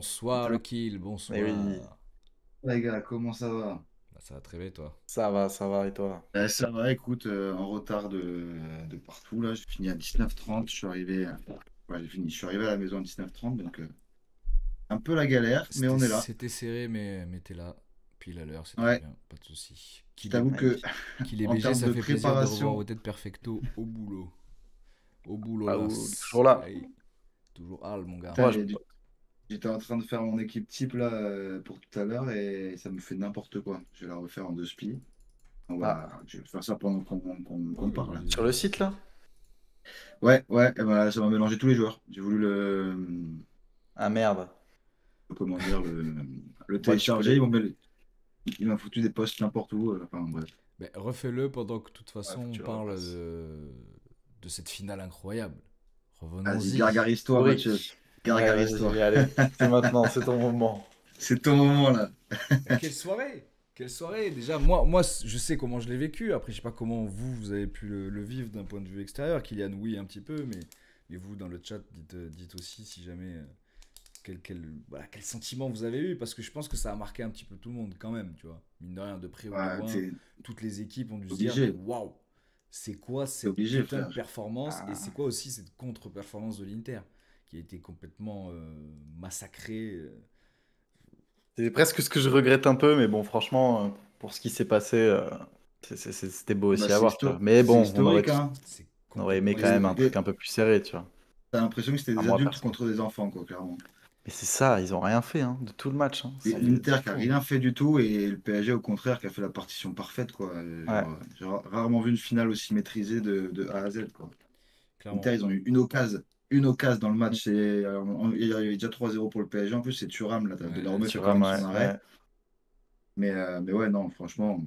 Bonsoir le Putain, kill, mais oui, bonsoir. Les gars, comment ça va? Bah, ça va très bien toi. ça va, et toi? Ça va, écoute, en retard de partout là. J'ai fini à 19h30. Je suis arrivé à la maison à 19h30, donc un peu la galère, mais C'était on est là. c'était serré mais t'es là. Pile à l'heure, c'est très Ouais, bien, pas de soucis. je t'avoue que Magnifique. Kill et en BG, termes ça de fait plaisir de revoir vos préparation, têtes perfecto au boulot. Au boulot Ah, là. toujours là. Aïe, toujours Hal mon gars. putain, Moi, je... j'étais en train de faire mon équipe type là pour tout à l'heure et ça me fait n'importe quoi. Je vais la refaire en deux splis. Ah, Je vais faire ça pendant qu'on Ouais, parle. sur le site, là? Ouais, ouais, et ben, ça m'a mélangé tous les joueurs. J'ai voulu Ah, merde. comment dire, le Bah, tu peux télécharger. les... Il m'a foutu des posts n'importe où. Enfin, bref. Mais refais-le pendant que de toute Ouais, façon faut que on tu le parle refasses. de cette finale incroyable. Vas-y, Revenons-y. gargarise-toi, Mathieu. Historique. Ouais, Gargarise-toi. vas-y, allez. C'est maintenant, c'est ton moment. C'est ton moment, là. Mais quelle soirée! Quelle soirée! Déjà, moi, je sais comment je l'ai vécu. Après, je sais pas comment vous avez pu le vivre d'un point de vue extérieur. Kylian, oui, un petit peu, mais vous, dans le chat, dites aussi si jamais voilà, quel sentiment vous avez eu. Parce que je pense que ça a marqué un petit peu tout le monde quand même, tu vois. Mine de rien, de près ou de Ouais, loin, t'es toutes les équipes ont dû se dire, mais obligé. waouh! C'est quoi T'es cette obligé, putain de frère. performance et c'est Ah. quoi aussi cette contre-performance de l'Inter qui a été complètement massacrée. C'est presque ce que je regrette un peu, mais bon, franchement, pour ce qui s'est passé, c'était beau Bah, aussi à voir, tu vois. Mais c'est bon, historique, hein. C'est on aurait aimé complètement quand même un historique. truc un peu plus serré, tu vois. T'as l'impression que c'était À des moi, adultes perso. contre des enfants, quoi, clairement. Mais c'est ça, ils ont rien fait, hein, de tout le match, hein. Et C'est l'Inter qui a fou. rien fait du tout et le PSG, au contraire, qui a fait la partition parfaite, quoi. Ouais, J'ai rarement vu une finale aussi maîtrisée de A à Z, quoi. Clairement. L'Inter, ils ont eu une occasion dans le match. Il y avait déjà 3-0 pour le PSG. En plus, c'est Thuram, là, Ouais, Delorme fait quand Thuram, même ouais, son arrêt. ouais. Mais ouais, non, franchement, Non,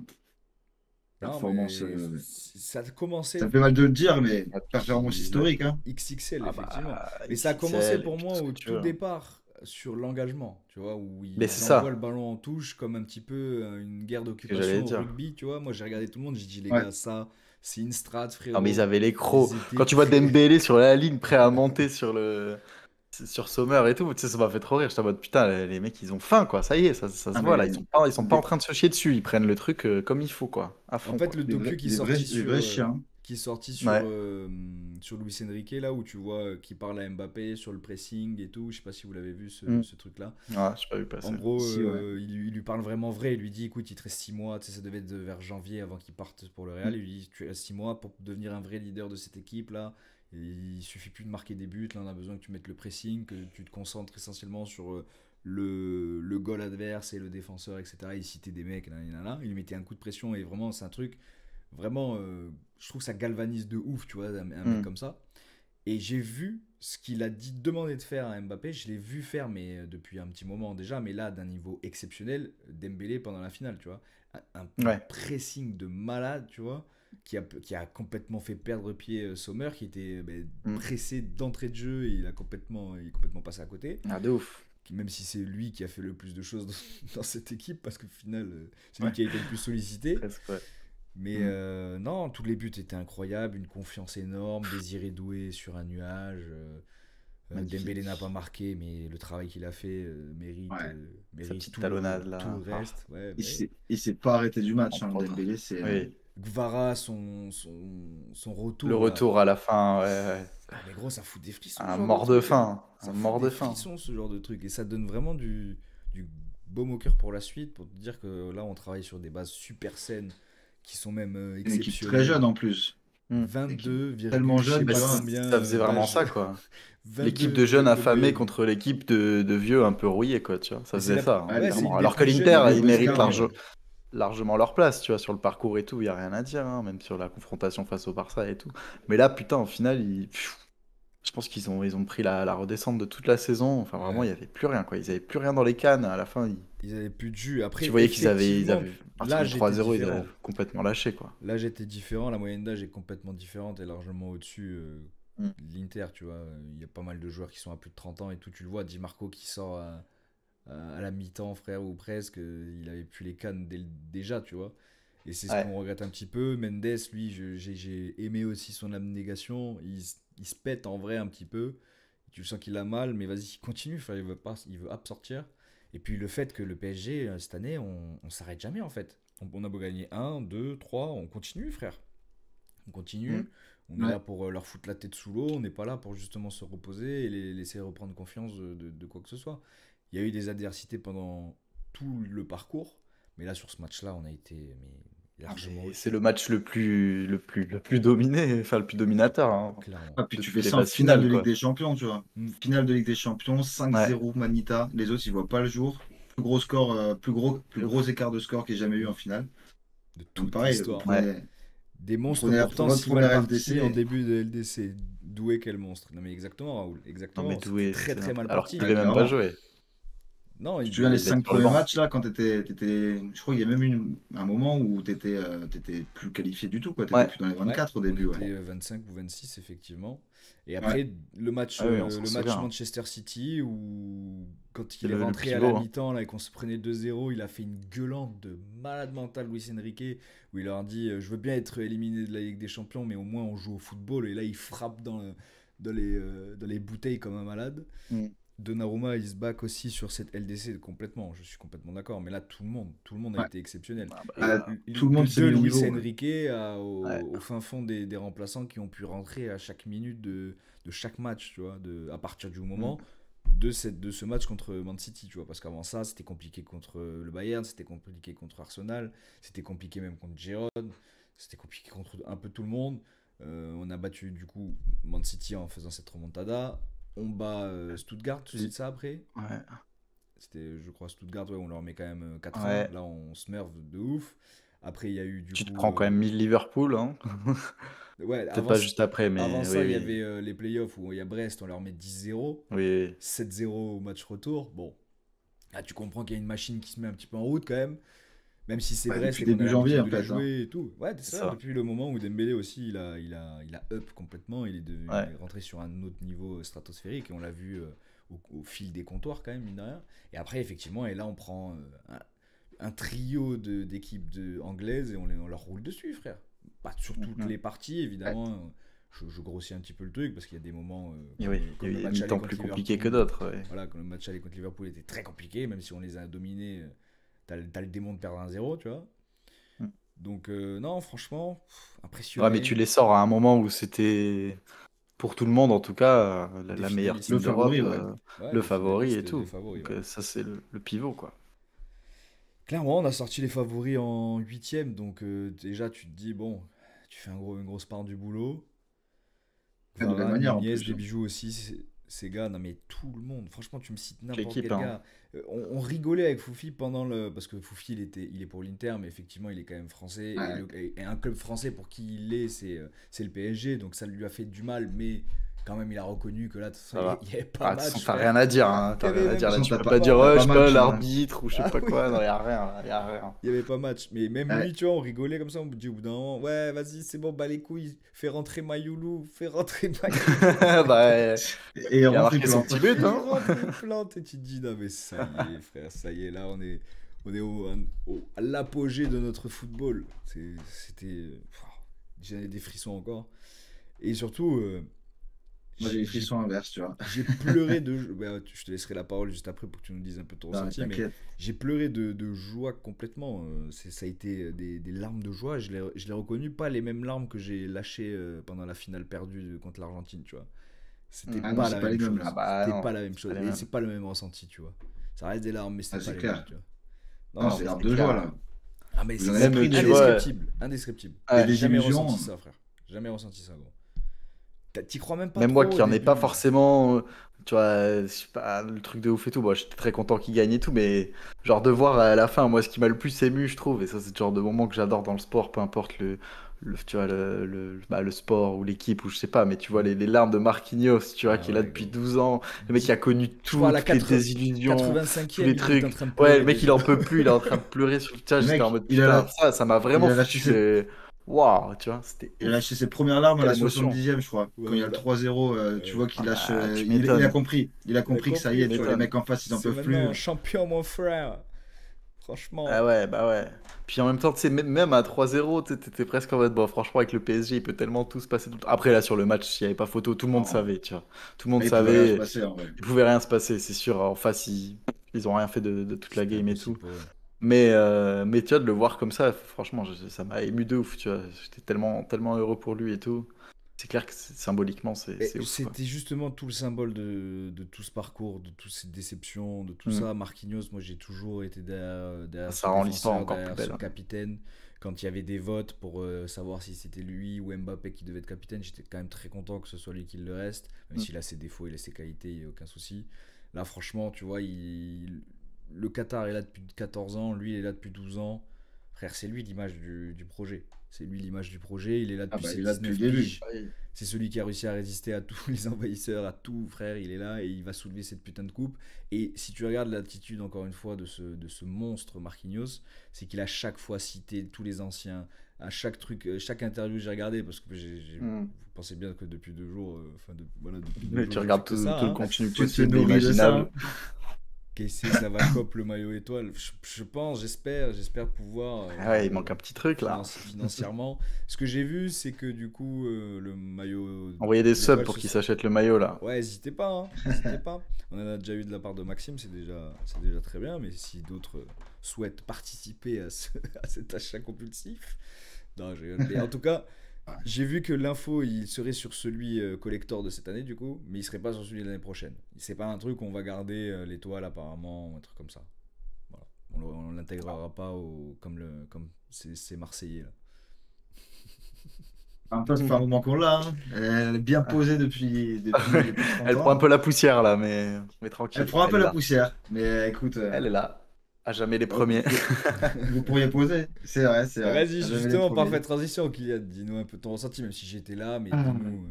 performance. mais ça a Ça commencé me fait mal de le dire, mais Et performance puis, historique, hein. XXL, ah effectivement. bah, Mais ça a commencé XXL, et pour puis tout moi ce que au tu tout veux, hein. départ sur l'engagement, tu vois, où Mais c'est ils envoient le ça, ballon en touche comme un petit peu une guerre ce que j'allais d'occupation au dire. rugby, tu vois. Moi, j'ai regardé tout le monde, j'ai dit, les Ouais. gars, ça, c'est une strat, Non, mais ils frérot. avaient les crocs. Ils étaient Quand tu vois prêts. Dembélé sur la ligne, prêt à monter sur Sommer et tout, tu sais, ça m'a fait trop rire. J'étais en mode, putain, les mecs, ils ont faim, quoi. Ça y est, ça se Ah, voit, mais là. Ils sont pas en des, train de se chier dessus. Ils prennent le truc comme il faut, quoi. À En fond, fait, quoi. le docu des vrais chiens. qui est sorti Ouais. sur Luis Enrique, là, où tu vois, qui parle à Mbappé sur le pressing et tout. Je sais pas si vous l'avez vu, Mm. ce truc-là. Ouais, j'ai pas vu En passer. gros, Si, ouais. il lui parle vraiment vrai. Il lui dit, écoute, il te reste 6 mois. Tu sais, ça devait être vers janvier avant qu'il parte pour le Real. Mm. Il lui dit, tu restes 6 mois pour devenir un vrai leader de cette équipe-là. Et il suffit plus de marquer des buts. Là, on a besoin que tu mettes le pressing, que tu te concentres essentiellement sur le goal adverse et le défenseur, etc. Il citait des mecs, là, là, là. Il lui mettait un coup de pression et vraiment, c'est un truc. Vraiment, je trouve que ça galvanise de ouf, tu vois, un mec Mm. comme ça. Et j'ai vu ce qu'il a dit demander de faire à Mbappé, je l'ai vu faire, mais depuis un petit moment déjà, mais là d'un niveau exceptionnel, Dembélé pendant la finale, tu vois. Un Ouais. pressing de malade, tu vois, qui a complètement fait perdre pied Sommer, qui était Mm. pressé d'entrée de jeu et il est complètement passé à côté. Ah, de ouf. Même si c'est lui qui a fait le plus de choses dans cette équipe, parce qu'au final, c'est lui Ouais. qui a été le plus sollicité. Presque, ouais. Mais Mm. non, tous les buts étaient incroyables, une confiance énorme, Désiré Doué sur un nuage. Dembélé n'a pas Magnifique. marqué, mais le travail qu'il a fait Ouais. Sa mérite petite talonnade, tout le là. Ah, reste. Ouais, ouais. Il s'est pas arrêté du match, hein, entre autres. Dembélé. C'est. Oui. Gvara, son Le retour là. retour à la fin, ouais, ouais. Ah, mais gros, ça fout des frissons ce Un genre de mort de truc, hein. faim. Un Ça fout mort des de faim. frissons ce genre de truc. Et ça donne vraiment du baume au cœur pour la suite, pour te dire que là, on travaille sur des bases super saines qui sont même Une équipe très jeune exceptionnelles. en plus. Mm. Une équipe 22, tellement je sais jeune, Mais tu pas vois. combien ça faisait vraiment d'âge. ça, quoi. L'équipe de jeunes 22 affamés moyenne. contre l'équipe de vieux un peu rouillés, quoi, tu vois. Ça Mais c'est faisait ça, hein, Ouais, ouais, c'est clairement. une des Alors que plus jeunes l'Inter, Ligue ils méritent Bosca, largement leur place, tu vois, sur le parcours et tout, il n'y a rien à dire, hein, même sur la confrontation face au Barça et tout. Mais là, putain, au final, je pense ils ont pris la redescente de toute la saison. Enfin, vraiment, il Ouais. n'y avait plus rien, quoi. Ils n'avaient plus rien dans les cannes. À la fin, Ils avaient plus de jus. tu Après, voyais ils avaient, effectivement, à partir du l'âge était 3-0, ils avaient différent. complètement lâché, quoi. L'âge était différent, la moyenne d'âge est complètement différente et largement au-dessus Mm. de l'Inter, tu vois. Il y a pas mal de joueurs qui sont à plus de 30 ans et tout. Tu le vois, Di Marco qui sort à la mi-temps, frère, ou presque. Il avait plus les cannes déjà, tu vois. Et c'est ce Ouais. qu'on regrette un petit peu. Mendes, lui, j'ai aimé aussi son abnégation. Il se pète en vrai un petit peu. tu sens qu'il a mal, mais vas-y, continue, frère, il veut sortir. Et puis le fait que le PSG, cette année, on s'arrête jamais en fait. On a beau gagner 1, 2, 3, on continue, frère. On continue. On est Ouais. là pour leur foutre la tête sous l'eau. On n'est pas là pour justement se reposer et les laisser reprendre confiance de quoi que ce soit. Il y a eu des adversités pendant tout le parcours. Mais là, sur ce match-là, on a été largement Et au-dessus, c'est le match le plus dominé, enfin le plus dominateur, hein, clairement. Ah, puis de tu toutes fais les ça en phases finale de finales, Ligue quoi. des Champions, tu vois. Mm. Finale de Ligue des Champions, Ouais. 5-0 Manita. Les autres, ils voient pas le jour. Plus gros score, plus gros écart de score qu'il y ait jamais eu en finale. De Donc toute pareil, l'histoire. Ouais. Des monstres prenez pourtant votre si mal première partis LDC. en début de LDC. Doué quel monstre. Non mais exactement, Raoul. Non, mais Exactement. C'était Doué, très c'est très mal alors qu'il parti. devait même pas Clairement. jouer. Non, Je me souviens les devait être 5 sur le premiers banc. matchs là, quand je crois qu'il y a même eu un moment où t'étais plus qualifié du tout, quoi. T'étais Ouais. plus dans les Ouais, 24 au on début, ouais. était 25 ou 26 effectivement. Et Ouais. après le match, Ah oui, on s'en le match souvient, hein. Manchester City où quand C'est il est le rentré à pivot, la hein. mi-temps là et qu'on se prenait 2-0, il a fait une gueulante de malade mental Luis Enrique où il leur dit je veux bien être éliminé de la Ligue des Champions mais au moins on joue au football et là il frappe dans les bouteilles comme un malade. Mm. Donnarumma il se back aussi sur cette LDC complètement, je suis complètement d'accord, mais là tout le monde a Ouais. été exceptionnel. Ah bah, Et Ah, tout le monde s'est de mis au Luis niveau, ouais. Enrique ouais. au fin fond des remplaçants qui ont pu rentrer à chaque minute de chaque match, tu vois, à partir du moment de ce match contre Man City, tu vois, parce qu'avant ça, c'était compliqué contre le Bayern, c'était compliqué contre Arsenal, c'était compliqué même contre Gérone, c'était compliqué contre un peu tout le monde. On a battu du coup Man City en faisant cette remontada. On bat Stuttgart tout de suite ça après. Ouais. C'était, je crois, Stuttgart, ouais, on leur met quand même 4 Ouais. 1. Là, on se merve de ouf. Après, il y a eu du Tu te coup. prends quand même 1000 Liverpool, hein. Ouais, Peut-être pas juste après, mais avant ça, oui, il y oui. avait les playoffs où il y a Brest, on leur met 10-0. Oui. 7-0 au match retour. Bon, là, tu comprends qu'il y a une machine qui se met un petit peu en route quand même. Même si c'est Ouais, Brest depuis et qu'on a début janvier, l'habitude de en la fait, hein. jouer et tout. Ouais, c'est C'est ça. ça. Depuis le moment où Dembélé aussi, il a up complètement. Il est Ouais. rentré sur un autre niveau stratosphérique et on l'a vu au fil des comptoirs quand même, mine de rien. Et après, effectivement, et là, on prend un trio d'équipes anglaises et on leur roule dessus, frère. Pas sur toutes Mhm. les parties, évidemment. Je grossis un petit peu le truc parce qu'il y a des moments Et oui, comme il y le a match des aller temps contre plus compliqués que Liverpool. d'autres. Ouais. Voilà, quand le match aller contre Liverpool était très compliqué, même si on les a dominés, t'as le démon de perdre 1-0, tu vois. Mm. Donc, non, franchement, Ouais, impressionné. mais tu les sors à un moment où c'était, pour tout le monde en tout cas, Des la meilleure finalistes. team Le d'Europe, favori, ouais. Ouais, le des favori finalistes, et tout. des favoris, Donc ouais. ça, c'est le pivot, quoi. Clairement, on a sorti les favoris en 8ème, donc déjà, tu te dis, bon, tu fais une grosse part du boulot. De la Varane, manière en Nunez, plus, des hein. bijoux aussi, ces gars, non mais tout le monde, franchement tu me cites n'importe L'équipe, quel hein. gars. On rigolait avec Foufi parce que Foufi il est pour l'Inter, mais effectivement il est quand même français, et, Ouais. et un club français pour qui il est, c'est le PSG, donc ça lui a fait du mal, mais quand même il a reconnu que là, de toute façon, Ça va. il n'y avait pas Ah, de toute façon, match, t'as frère. rien à dire, hein. Il y T'as avait rien à même dire. Là, De toute tu façon, peux t'as pas dire, t'as ouais, pas je sais pas, match, hein. l'arbitre ou je sais Ah pas oui. quoi. Non, y a rien, y a rien. Il n'y avait pas match, mais même Ouais. lui, tu vois, on rigolait comme ça, on dit au bout d'un moment, ouais, vas-y, c'est bon, bah les couilles, fais rentrer Mayoulou, fais rentrer Mayoulou. Bah, Et il a rentre, il marqué son plante. petit but, Il hein. rentre, il plante et tu te dis, non mais ça y est, frère, ça y est, là on est à l'apogée de notre football. C'était. J'ai des frissons encore. Et surtout, Moi, j'ai les frissons inverses, tu vois. j'ai pleuré de. Bah, je te laisserai la parole juste après pour que tu nous dises un peu ton Non, mais ressenti, mais t'inquiète. j'ai pleuré de joie complètement. Ça a été des larmes de joie. Je l'ai reconnu, pas les mêmes larmes que j'ai lâchées pendant la finale perdue contre l'Argentine, tu vois. C'était Ah non, pas c'est la pas les même mêmes, chose. là. Ah bah C'était non, pas la même c'est chose. pas les Et mêmes. c'est pas le même ressenti, tu vois. Ça reste des larmes, mais Ah, c'est c'est pas les clair. mêmes, tu vois. Non, Non, c'est larmes c'est de clair. joie, là. ah, mais Vous en c'est avez pris Même, des tu vois, indescriptible. Indescriptible. ouais, des J'ai jamais illusions. ressenti ça, frère. Jamais ressenti ça, gros. T'y crois même pas même moi trop au qui en ai pas début. forcément, tu vois, je sais pas, le truc de ouf et tout, moi j'étais très content qu'il gagne et tout, mais genre de voir à la fin, moi ce qui m'a le plus ému, je trouve, et ça c'est le genre de moment que j'adore dans le sport, peu importe tu vois, le sport ou l'équipe ou je sais pas, mais tu vois les larmes de Marquinhos, tu vois, Ah qui est là ouais, depuis gros. 12 ans, le mec qui a connu Je crois à la toutes les 80 désillusions, tous 85e, les il était en trucs. train de Ouais, pleurer le mec il déjà. en peut plus, il est en train de pleurer sur le chat, Le j'étais en mec, mode il a, putain, ça m'a il vraiment a lâché foutu waouh, tu vois, c'était il a ouf, lâché ses premières larmes à quelle la émotion. 70e, je crois. Ouais, Quand il y a le 3-0, tu ouais. vois qu'il Ah lâche. bah, tu Il a m'étonnes, compris. Il a Il a compris que ça y compris, est, tu vois, les m'étonnes. mecs en face, ils en c'est peuvent maintenant plus. un champion, mon frère. Franchement. Ah ouais, bah ouais. Puis en même temps, tu sais, même à 3-0, tu sais, t'étais presque en mode, bon, franchement, avec le PSG, il peut tellement tout se passer. Après, là, sur le match, il n'y avait pas photo, tout le monde Non, savait, tu vois. Tout le monde là, il pouvait rien se savait, passer en vrai. il pouvait rien se passer, c'est sûr. En face, ils ont rien fait de toute la C'était game et impossible tout. pour eux. Mais tu vois, de le voir comme ça, franchement, ça m'a ému de ouf, tu vois. J'étais tellement, tellement heureux pour lui et tout. C'est clair que symboliquement, Et c'est ouf, quoi. c'était justement tout le symbole de tout ce parcours, de toutes ces déceptions, de tout Mm. ça. Marquinhos, moi j'ai toujours été derrière Ça ce rend l'histoire défenseur, encore plus derrière belle, ce hein. capitaine. Quand il y avait des votes pour savoir si c'était lui ou Mbappé qui devait être capitaine, j'étais quand même très content que ce soit lui qui le reste. Même Mm. s'il a ses défauts, il a ses qualités, il n'y a aucun souci. Là, franchement, tu vois, le Qatar est là depuis 14 ans, lui il est là depuis 12 ans. Frère, c'est lui l'image du projet. C'est lui l'image du projet, il est là Ah depuis bah, il ses est là depuis 19 le début. piges. C'est celui qui a réussi à résister à tous les envahisseurs, à tout, frère. Il est là et il va soulever cette putain de coupe. Et si tu regardes l'attitude, encore une fois, de ce monstre Marquinhos, c'est qu'il a chaque fois cité tous les anciens. À chaque truc, chaque interview que j'ai regardé, parce que Mm. vous pensez bien que depuis 2 jours, voilà, depuis deux Mais jours, tu je regardes fais que ça, tout le hein. contenu Tu te possible et nourris de ça, imaginable. hein. Qu'est-ce que ça va cop le maillot étoile. Je pense, j'espère pouvoir Ah ouais, il manque un petit truc là. financièrement. Ce que j'ai vu, c'est que du coup, le maillot Envoyer des subs l'étoile, pour ce qu'ils sera- s'achètent le maillot là. Ouais, n'hésitez pas, hein, n'hésitez pas. On en a déjà eu de la part de Maxime, c'est déjà très bien, mais si d'autres souhaitent participer à cet achat compulsif, non, mais en tout cas, j'ai vu que l'info, il serait sur celui collector de cette année, du coup, mais il serait pas sur celui de l'année prochaine. C'est pas un truc qu'on va garder l'étoile, apparemment, ou un truc comme ça. Voilà. On l'intégrera pas comme ces Marseillais, là. En même temps, ça fait un moment qu'on l'a, hein. Elle est bien posée depuis 30 Elle prend un ans. peu la poussière là, mais Elle tranquille, prend un peu elle est la là. poussière. Mais écoute, Elle est là. À jamais les vous, premiers. vous pourriez poser. C'est vrai, c'est Bah, vrai. vas-y, À jamais les justement, premiers. parfaite transition, Kylian. Dis-nous un peu ton ressenti, même si j'étais là, mais Ah. dis-nous.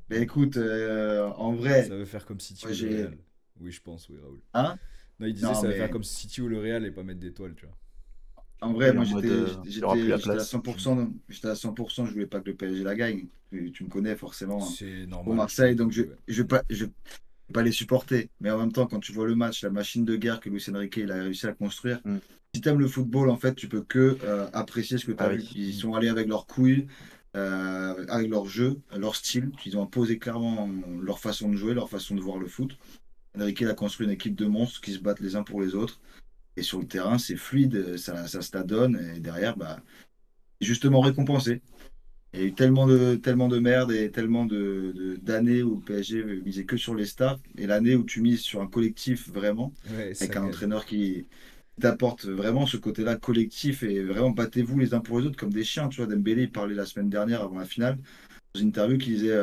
Mais écoute, en vrai, Ça veut faire comme City moi ou le j'ai. Real. Oui, je pense, oui, Raoul. Hein? Non, il disait Non, ça va faire mais comme City ou le Real et pas mettre d'étoiles, tu vois. en vrai, Oui, en moi mode, j'étais il n'y aura plus la j'étais à place. 100%, j'étais à 100%, je voulais pas que le PSG la gagne. Tu me connais forcément, hein, C'est pour normal, Marseille, du donc coup, ouais. je vais pas les supporter. Mais en même temps, quand tu vois le match, la machine de guerre que Luis Enrique il a réussi à construire, Mm. si t'aimes le football, en fait, tu peux que apprécier ce que tu Ah as oui. vu. Ils sont allés avec leurs couilles, avec leur jeu, leur style. Ils ont imposé clairement leur façon de jouer, leur façon de voir le foot. Enrique il a construit une équipe de monstres qui se battent les uns pour les autres. Et sur le terrain, c'est fluide, ça se la donne. Et derrière, bah, c'est justement récompensé. Il y a eu tellement de merde et tellement d'années où le PSG misait que sur les stars. Et l'année où tu mises sur un collectif vraiment, Ouais, ça avec un gagne. entraîneur qui t'apporte vraiment ce côté-là collectif et vraiment battez-vous les uns pour les autres comme des chiens. Tu vois, Dembélé, il parlait la semaine dernière avant la finale, dans une interview, qui disait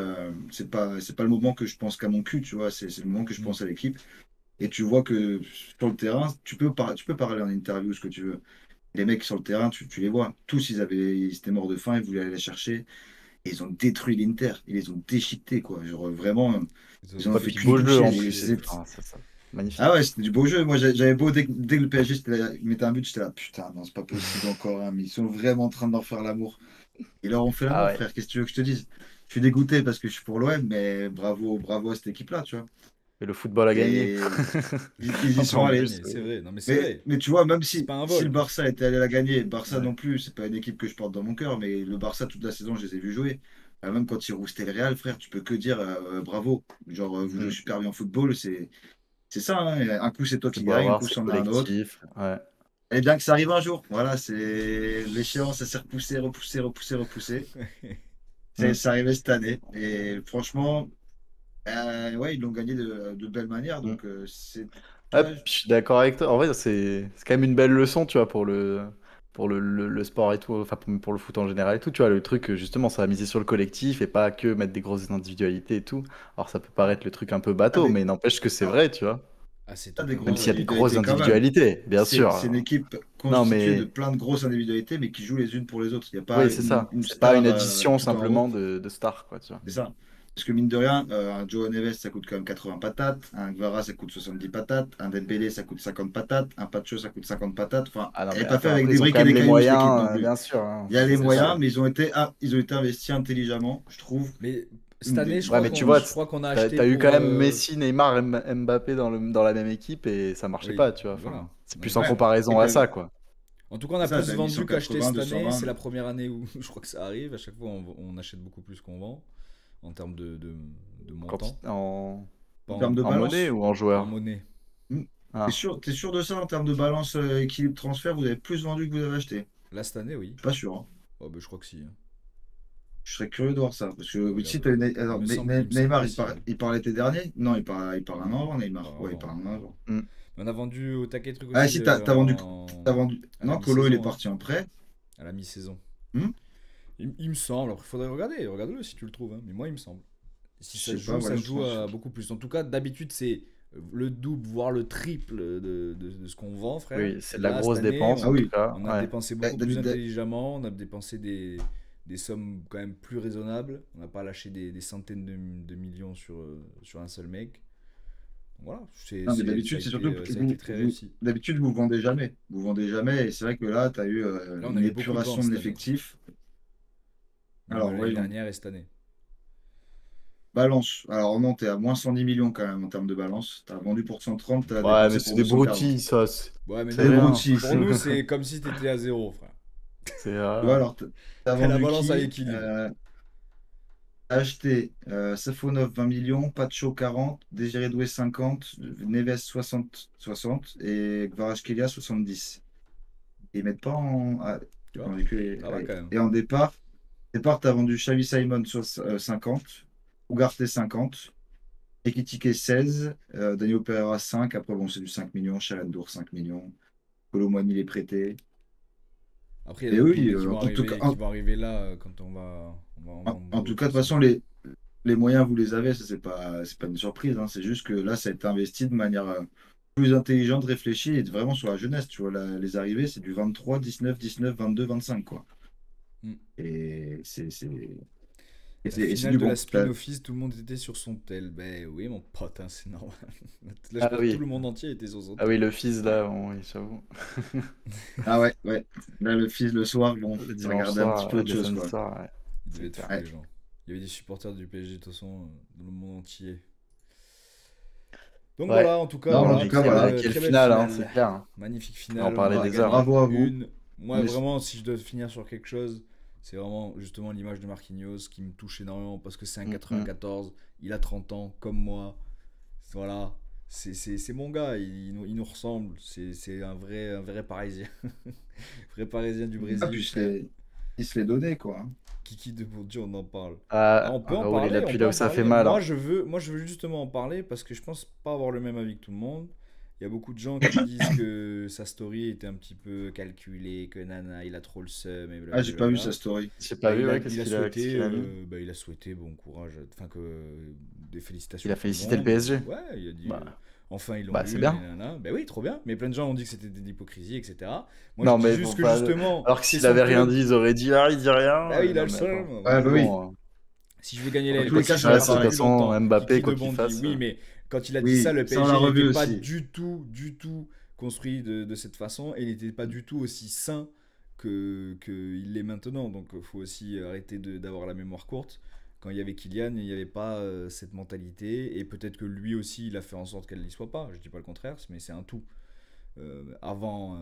c'est pas le moment que je pense qu'à mon cul, tu vois, c'est le moment que je Mm. pense à l'équipe. Et tu vois que sur le terrain, tu peux parler en interview ce que tu veux. Les mecs sur le terrain, tu les vois. Tous, ils étaient morts de faim, ils voulaient aller les chercher. Et ils ont détruit l'Inter. Ils les ont déchiquetés, quoi. Genre, vraiment, ils ont Ouais, fait puis du qu'une beau jeu toucher. en Touché, plus. ouais. Enfin, ça. Ah Magnifique. ouais, c'était du beau jeu. Moi, j'avais beau, dès que le PSG il mettait un but, j'étais là, putain, non, c'est pas possible encore, hein, mais ils sont vraiment en train de leur faire l'amour. Ils leur ont fait Ah l'amour, ouais. frère. Qu'est-ce que tu veux que je te dise? Je suis dégoûté parce que je suis pour l'OM, mais bravo, bravo à cette équipe-là, tu vois. Et le football a gagné. Et ils y Ils sont ont Encore allés. gagné, plus. c'est vrai. Non, mais c'est Mais, vrai. mais tu vois, même C'est si, pas un si le vol. Barça était allé la gagner, le Barça Ouais. non plus, c'est pas une équipe que je porte dans mon cœur, mais le Barça, toute la saison, je les ai vus jouer. Même quand ils roustaient le Real, frère, tu peux que dire bravo. Genre, vous jouez Mm. super bien au football, c'est ça, hein. Un coup, c'est toi C'est qui beau à gagne, un voir, coup, c'est c'en a un autre. collectif. Ouais. Et bien que ça arrive un jour. Voilà, c'est l'échéance, ça s'est repoussé, repoussé, repoussé, repoussé. Mm. C'est arrivé cette année. Et franchement, ouais, ils l'ont gagné de belle manière. Mm. Donc, tu Ouais, vois, puis je suis d'accord avec toi. En vrai, c'est quand même une belle leçon, tu vois, pour le sport et tout, enfin pour le foot en général et tout. Tu vois, le truc, justement, ça va miser sur le collectif et pas que mettre des grosses individualités et tout. Alors, ça peut paraître le truc un peu t'as bateau, des, mais n'empêche que c'est ah, vrai, tu vois. Ah, c'est t'as des Même totalement grosses s'il y a vrai. des grosses individualités quand même. individualités, bien C'est une sûr. équipe Non, constituée de mais plein de grosses individualités, mais qui jouent les unes pour les autres. Il n'y a pas oui, c'est une, ça. une C'est pas star une addition tout en haut. simplement de stars, quoi, tu vois. C'est Mm. ça. Parce que mine de rien, un Joao Neves, ça coûte quand même 80 patates. Un Gvara, ça coûte 70 patates. Un Dembélé, ça coûte 50 patates. Un Pacho, ça coûte 50 patates. Enfin, Ah non, elle mais n'est pas faite attends, avec après, des ils ont briques quand et même des les cailloux, cette équipe moyens, non plus. bien sûr, hein, Il y a les C'est moyens, sûr. mais ils ont été investis intelligemment, je trouve. Mais cette Une des- année, je Ouais, crois mais tu qu'on vois, je crois qu'on a t'as, acheté t'as eu quand pour. même Messi, Neymar, Mbappé dans la même équipe et ça marchait Oui, pas, tu vois. voilà. Enfin, c'est Non, plus bien en Ouais. sûr. Et comparaison à t'as ça, quoi. En tout cas, on a Ça, plus t'as mis vendu qu'acheté 180, cette année. 220. C'est la première année où je crois que ça arrive. À chaque fois, on achète beaucoup plus qu'on vend en termes de montant. Pas En termes de En monnaie balance. ou en en joueur? monnaie. Hmm. Ah. T'es sûr de ça en termes de balance équilibre transfert, vous avez plus vendu que vous avez acheté? Là, cette année, oui. Je suis pas sûr, hein. Oh, bah, je crois que si, hein. Je serais curieux de voir ça. Parce que si Regarde. Il me semble, il me semble Neymar, que si, hein. il part l'été dernier? Non, il part un an avant, Neymar. Pas Ouais, il avant. part un an avant. Hmm. On a vendu au taquet de trucs Ah, aussi si, t'as vendu. T'as vendu. à la Non, Colo, il est mi-saison, hein. parti en prêt. À la mi-saison. Hmm. Il me semble. Après, il faudrait regarder. Regarde-le si tu le trouves, hein. Mais moi, il me semble. Si Je ça sais se pas, joue, voilà, ça se je joue pense. à beaucoup plus. En tout cas, d'habitude, c'est le double, voire le triple de ce qu'on vend, frère. Oui, c'est de Là, la cette grosse année, dépense Ah en oui. tout cas. on a Ouais. dépensé Bah, beaucoup plus David, intelligemment. On a dépensé des sommes quand même plus raisonnables. On n'a pas lâché des centaines de millions sur un seul mec. Voilà, non, mais d'habitude, c'est surtout que ça a été très réussi. d'habitude, vous vendez jamais. Vous vendez jamais. Et c'est vrai que là, tu as eu Là, on une a eu beaucoup de épuration ventes de cette année. l'effectif. Même Alors, l'année voyons. dernière et cette année. Balance. Alors, non, tu es à moins 110 millions quand même en termes de balance. Tu as vendu pour 130, tu as Ouais, mais dépensé c'est pour des 240. broutilles, ça. Ouais, mais C'est Des nous, rien. broutilles. pour nous, c'est comme si t'étais à zéro, frère. C'est Tu vois, alors, tu as La vendu balance à qui? l'équilibre. T'as acheté Safonov 20 millions, Pacho 40, Désiré Doué 50, Neves 60 et Kvaratskhelia 70. Et ils mettent pas en. Ah, Tu j'ai pas vois, envie que les- ça va allez. quand même. Et en départ, tu as vendu Xavi Simon 50, Ugarte 50, Ekitike 16, Daniel Pereira 5. Après, bon, c'est du 5 millions, Chalandour 5 millions, Colomwani les prêté. Après, il y a Et d'autres oui, noms qui vont en tout cas, arriver, qui vont arriver là quand on va en vendre en tout d'autres cas, de toute aussi. façon, les moyens, vous les avez, ça, c'est pas une surprise, hein. C'est juste que là, ça a été investi de manière plus intelligente, réfléchie et vraiment sur la jeunesse. Tu vois, les arrivées, c'est du 23, 19, 19, 22, 25, quoi. Mm. Et c'est La c'est finale du de la bon. spin office, tout le monde était sur son tel. Ben oui, mon pote, hein, c'est normal. Là, je Ah pense que tout oui. le monde entier était sur son Ah oui, tel. le fils là, oui, j'avoue. Ah ouais, ouais. Là, le fils, le soir, bon, Le ça dimanche regardait un petit soir, peu autre le chose, samedi quoi. soir, ouais. Il devait C'est être clair. fou, Ouais. les gens. Il y avait des supporters du PSG, de toute façon, dans le monde entier. Donc Ouais. voilà, en tout cas, Non, mais en voilà, tout cas, voilà. Quelle très belle finale, hein, finale. c'est clair. Magnifique On va en finale, on parler en a des gagné heures. Bravo à vous. une. Moi, On est- vraiment, si je dois finir sur quelque chose, c'est vraiment justement l'image de Marquinhos qui me touche énormément parce que c'est un Mm, mm. 94, il a 30 ans, comme moi. Voilà, c'est mon gars, il nous ressemble. C'est un vrai Parisien. Vrai Parisien du Ah, Brésil, puis frère. il se l'est donné, quoi. Kiki de Bourdieu, on en parle. Ah, Ah, on peut en Raoul, il parler, on appuie peut là en où ça fait parler. mal, Moi, hein. moi, je veux justement en parler parce que je pense pas avoir le même avis que tout le monde. Il y a beaucoup de gens qui disent que sa story était un petit peu calculée, que nana, il a trop le seum et Ah, j'ai pas vu blablabla. sa story. J'ai pas Bah, vu, ouais, il a qu'est-ce souhaité, qu'il a mis? il a souhaité bon courage, enfin que des félicitations Il a à tout le félicité le monde. PSG. Ouais, il a dit Bah, enfin ils l'ont bah eu, c'est et bien. nanana. Ben oui, trop bien. Mais plein de gens ont dit que c'était de l'hypocrisie, etc. Moi, je Non, dis mais juste faut que pas. justement, Alors que c'est s'il son avait rien club. dit, ils auraient dit ah, il dit rien. Bah oui, il a Non, le mais seum. attends. Ouais, Voilà. bah C'est oui. bon. Si je veux gagner Dans la tous les cas, si je ça veux va Ouais, c'est de rester toute parler. plus façon longtemps, Mbappé, Kiki de quoi qu'il Bondy, fasse. oui, mais quand il a dit Oui, ça, le ça, on PSG l'a revu n'était pas aussi. du tout construit de cette façon et il n'était pas du tout aussi sain que il l'est maintenant. Donc il faut aussi arrêter d'avoir la mémoire courte. Quand il y avait Kylian, il n'y avait pas cette mentalité et peut-être que lui aussi, il a fait en sorte qu'elle n'y soit pas. Je dis pas le contraire, mais c'est un tout. Avant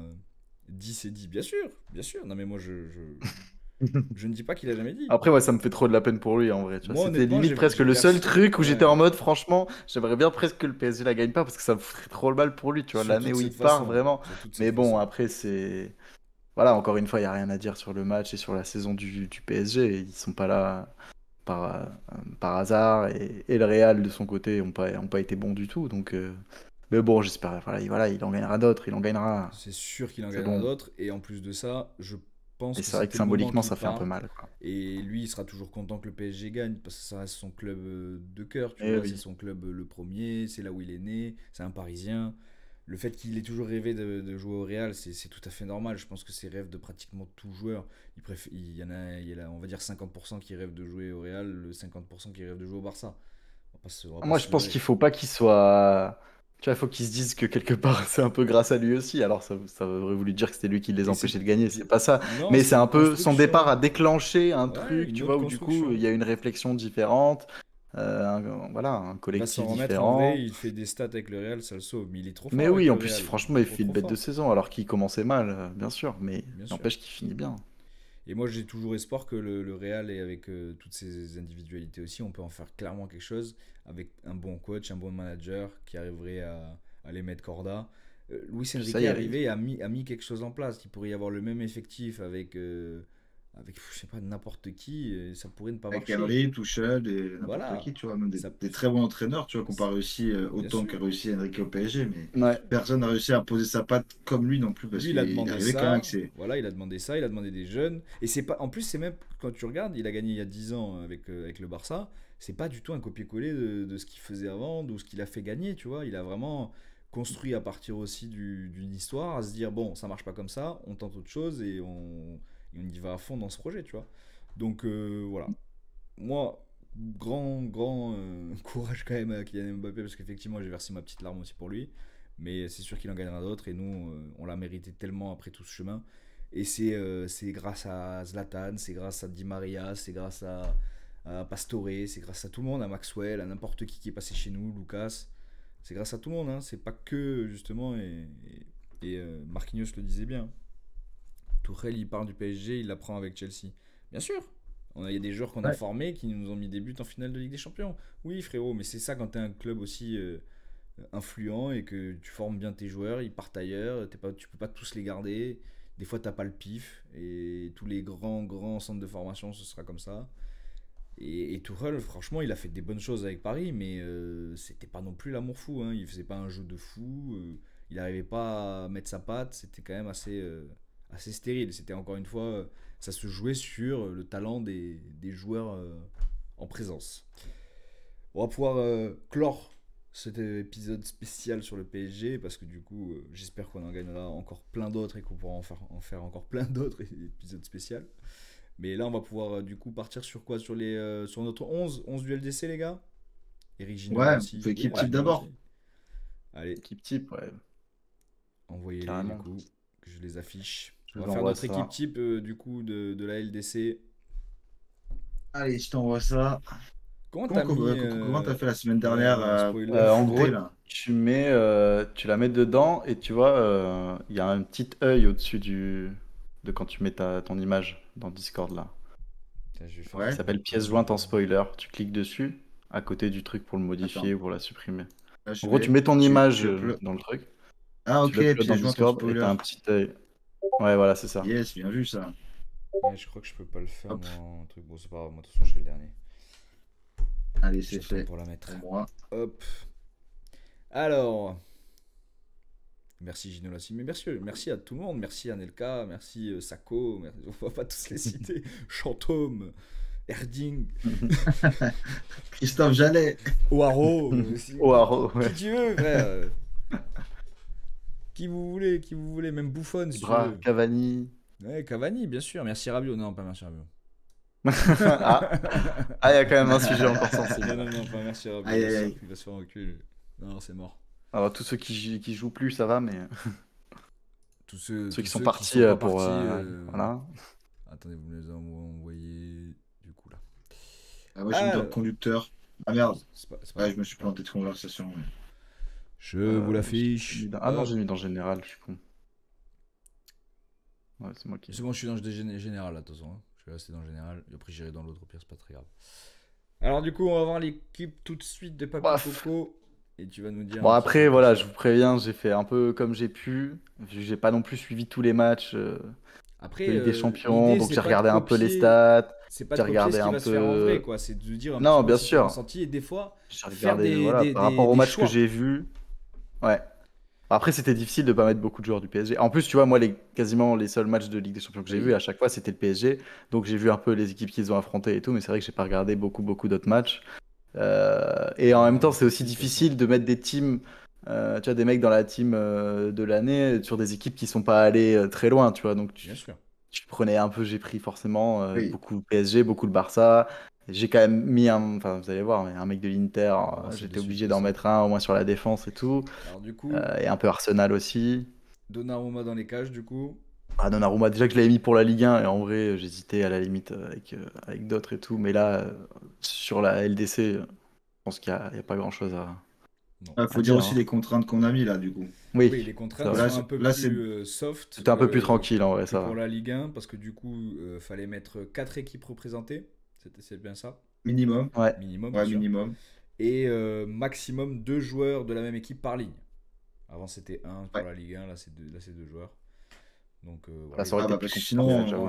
10 et 10, bien sûr, bien sûr. Non mais moi je ne dis pas qu'il a jamais dit. Après, ouais, ça me fait trop de la peine pour lui en vrai. Tu vois. Moi C'était honnêtement, limite presque j'ai le seul perçu, truc où j'étais ouais, en mode, franchement, j'aimerais bien presque que le PSG la gagne pas parce que ça me ferait trop le mal pour lui, tu vois, surtout l'année de où cette il part façon, vraiment. surtout de Mais cette bon, façon. après, c'est. Voilà, encore une fois, il n'y a rien à dire sur le match et sur la saison du PSG. Ils sont pas là par hasard et le Real de son côté ont pas été bons du tout. Donc, mais bon, j'espère. Voilà, il en gagnera d'autres, il en gagnera. C'est sûr qu'il en C'est gagnera bon. d'autres. Et en plus de ça, je pense Et que c'est vrai que c'était le moment symboliquement, qu'il ça fait un peu part. mal, quoi. Et lui, il sera toujours content que le PSG gagne parce que ça reste son club de cœur. Tu Eh vois, oui. c'est son club le premier, c'est là où il est né, c'est un Parisien. Le fait qu'il ait toujours rêvé de jouer au Real, c'est tout à fait normal. Je pense que c'est rêve de pratiquement tout joueur. Il y en a, on va dire 50% qui rêvent de jouer au Real, le 50% qui rêvent de jouer au Barça. On va pas Moi, se je pense leurrer. qu'il faut pas qu'il soit. Tu vois, il faut qu'il se dise que quelque part, c'est un peu grâce à lui aussi. Alors, ça aurait voulu dire que c'était lui qui les Et c'est empêchait de gagner. C'est pas ça. non, Mais c'est c'est un une peu son départ construction. a déclenché un Ouais, truc, une tu autre vois, où du coup, il y construction. a une réflexion différente. voilà, un Il va collectif s'en remettre en vrai, différent. il fait des stats avec le Real, ça le sauve. Mais il est trop Mais fort avec oui, le en plus, Real. franchement, il Trop, fait une trop bête de fort. saison alors qu'il commençait mal, bien sûr, mais Bien sûr. n'empêche qu'il finit bien. Et moi, j'ai toujours espoir que le Real, et avec toutes ses individualités aussi, on peut en faire clairement quelque chose avec un bon coach, un bon manager qui arriverait à les mettre corda. Luis Puis Enrique ça, est arrivé et a mis quelque chose en place. Il pourrait y avoir le même effectif avec je sais pas, n'importe qui, et ça pourrait ne pas Avec marcher. Henry, Tuchel et n'importe Voilà. qui, tu vois, même Ça, des très bons entraîneurs, tu vois, qui n'ont pas réussi bien autant qu'a sûr. réussi Enrique au PSG, mais Ouais, personne n'a réussi à poser sa patte comme lui non plus, parce Lui, il a qu'il demandé arrivait quand même avec ça. ses. Voilà, il a demandé ça. Il a demandé des jeunes. Et c'est pas. En plus, c'est même quand tu regardes, il a gagné il y a 10 ans avec le Barça. C'est pas du tout un copier-coller de ce qu'il faisait avant, de ce qu'il a fait gagner. Tu vois, il a vraiment construit à partir aussi d'une histoire, à se dire bon, ça marche pas comme ça, on tente autre chose et on y va à fond dans ce projet. Tu vois. Donc voilà. Moi, grand courage quand même à Kylian Mbappé parce qu'effectivement, j'ai versé ma petite larme aussi pour lui. Mais c'est sûr qu'il en gagnera d'autres et nous, on l'a mérité tellement après tout ce chemin. Et c'est grâce à Zlatan, c'est grâce à Di Maria, c'est grâce à Pastore, c'est grâce à tout le monde, à Maxwell, à n'importe qui est passé chez nous, Lucas. C'est grâce à tout le monde, hein. C'est pas que justement. Et Marquinhos le disait bien. Tourelle, il part du PSG, il l'apprend avec Chelsea. Bien sûr, il y a des joueurs qu'on a Ouais. formés qui nous ont mis des buts en finale de Ligue des Champions. Oui, frérot, mais c'est ça quand t'es un club aussi influent et que tu formes bien tes joueurs, ils partent ailleurs, tu peux pas tous les garder. Des fois, t'as pas le pif et tous les grands centres de formation, ce sera comme ça. Et Tuchel, franchement, il a fait des bonnes choses avec Paris, mais c'était pas non plus l'amour fou. Hein. Il faisait pas un jeu de fou. Il n'arrivait pas à mettre sa patte. C'était quand même assez stérile. C'était encore une fois, ça se jouait sur le talent des joueurs en présence. On va pouvoir clore cet épisode spécial sur le PSG parce que du coup, j'espère qu'on en gagnera encore plein d'autres et qu'on pourra en faire encore plein d'autres épisodes spéciaux. Mais là, on va pouvoir du coup partir sur quoi sur notre 11 du LDC, les gars. Eric Ginola Ouais, on aussi. fait Oui, équipe Eric type Ginola d'abord. aussi. Allez, équipe type, ouais, envoyez-les du carrément. coup, que je les affiche. Je On vous va faire envoie notre équipe ça. type du coup de la LDC. Allez, je t'envoie ça. Comment Comment t'as mis comment t'as fait la semaine Ouais, dernière ouais, un spoiler. En flouté, gros, là? tu la mets dedans et tu vois, il y a un petit œil au-dessus de quand tu mets ton image dans Discord là. Tiens, je vais faire Qui Ouais, ça. s'appelle pièce jointe en spoiler. Tu cliques dessus, à côté du truc pour le attends. modifier ou pour la supprimer. Là, En je gros, tu vais. mets ton image Tu uploads. dans le truc, Ah, tu ok, l'uploads dans pièce jointe en Discord et spoiler. t'as un petit œil. Ouais, voilà, c'est ça. Yes, bien vu ça. Ouais, je crois que je peux pas le faire Hop, moi en truc. Bon, c'est pas grave, moi de toute façon, je suis le dernier. allez, c'est J'attends fait pour la mettre. pour moi. Hop. Alors, merci Ginolassi, mais merci à tout le monde, merci Anelka, merci Sako, on va pas tous les citer, Chantôme, Erding, Christophe Jallet. Oaro, Oh, Haro, qui ouais. tu veux, frère, qui vous voulez, même Buffon si tu Bras, veux. Cavani. Ouais, Cavani, bien sûr, merci Rabiot, non, pas merci Rabiot. Ah, il y a quand même un sujet encore sensible. Non, pas merci Rabiot, Aïe, aïe, aïe. il va se faire enculer. Non, c'est mort. Alors, tous ceux qui jouent plus, ça va, mais Tous ceux, ceux tous qui sont ceux qui partis sont pas pour. partis, Voilà. attendez, vous me les envoyez du coup là. Ah, ouais, je me Ah, dois conducteur. Ah merde. c'est pas Ouais, grave. je me suis planté de conversation. Ouais. Je vous J'ai l'affiche. mis Ah non, Hop. j'ai mis dans général, je suis con. Ouais, c'est moi qui. C'est bon, je suis dans le général, attention. Hein. Je vais rester dans le général. Et après, j'irai dans l'autre, au pire, c'est pas très grave. Alors, du coup, on va voir l'équipe tout de suite de Papy Bref. Coco. Et tu vas nous dire Bon, un petit après, peu voilà, tout je ça. vous préviens, j'ai fait un peu comme j'ai pu. Vu que j'ai pas non plus suivi tous les matchs Après, de Ligue des Champions, l'idée, donc c'est j'ai pas de regardé un peu les copier. stats, C'est pas j'ai de copier ce regardé qui un va se faire en vrai, peu. quoi. C'est de dire un petit Non, peu bien aussi ton sûr. ressenti et des fois, J'ai faire regardé, voilà, par rapport au des match que choix. j'ai vu. Ouais. Après, c'était difficile de pas mettre beaucoup de joueurs du PSG. En plus, tu vois, moi, quasiment les seuls matchs de Ligue des Champions que j'ai vus, Oui. à chaque fois, c'était le PSG. Donc, j'ai vu un peu les équipes qu'ils ont affrontées et tout, mais c'est vrai que j'ai pas regardé beaucoup d'autres matchs. Et en même temps, c'est aussi difficile de mettre des teams, tu vois, des mecs dans la team de l'année sur des équipes qui sont pas allées très loin, tu vois. Donc, Bien sûr. j'ai pris forcément Oui. beaucoup le PSG, beaucoup le Barça. J'ai quand même mis enfin, vous allez voir, mais un mec de l'Inter, On va avancer j'étais dessus obligé que d'en ça. mettre un au moins sur la défense et tout. Alors, du coup, Et un peu Arsenal aussi. Donnarumma dans les cages, du coup. Ah, Donnarumma, déjà que je l'avais mis pour la Ligue 1, et en vrai, j'hésitais à la limite avec d'autres et tout. Mais là, sur la LDC, pense qu'il y a pas grand-chose à, Il à faut dire dire, aussi hein. les contraintes qu'on a mis là, du coup. Oui, Oui, les c'est contraintes vrai. sont un peu Là, c'est. plus soft C'était un peu plus tranquille en vrai, que pour ça. la Ligue 1 parce que du coup, fallait mettre 4 équipes représentées. C'est bien ça, Minimum. Ouais. minimum, bien Ouais, sûr. minimum. Et maximum 2 joueurs de la même équipe par ligne. Avant, c'était un pour Ouais. la Ligue 1, là, c'est 2 joueurs. Donc Bah, voilà, ça aurait Ah été bah plus parce que compliqué, sinon, j'avoue.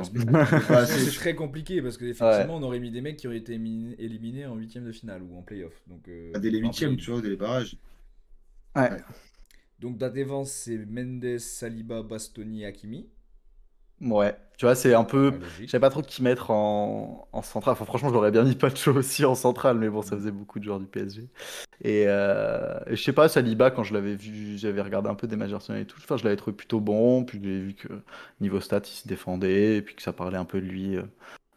bah, sinon, c'est très compliqué parce Ouais. qu'effectivement, on aurait mis des mecs qui auraient été éliminés en huitième de finale ou en playoff. Donc, dès les enfin, en huitièmes, play-in. tu vois, dès les barrages. Ouais. Ouais. Donc, la défense, c'est Mendes, Saliba, Bastoni, Hakimi. Ouais. Tu vois, c'est un peu. Ouais, Je savais logique. pas trop qui mettre en centrale. Enfin, franchement, j'aurais bien mis Pacho aussi en centrale, mais bon, ça Mm. faisait beaucoup de joueurs du PSG. Et je sais pas, Saliba, quand je l'avais vu, j'avais regardé un peu des matchs d'Arsenal et tout. Enfin, je l'avais trouvé plutôt bon. Puis j'ai vu que niveau stats, il se défendait. Et puis que ça parlait un peu de lui à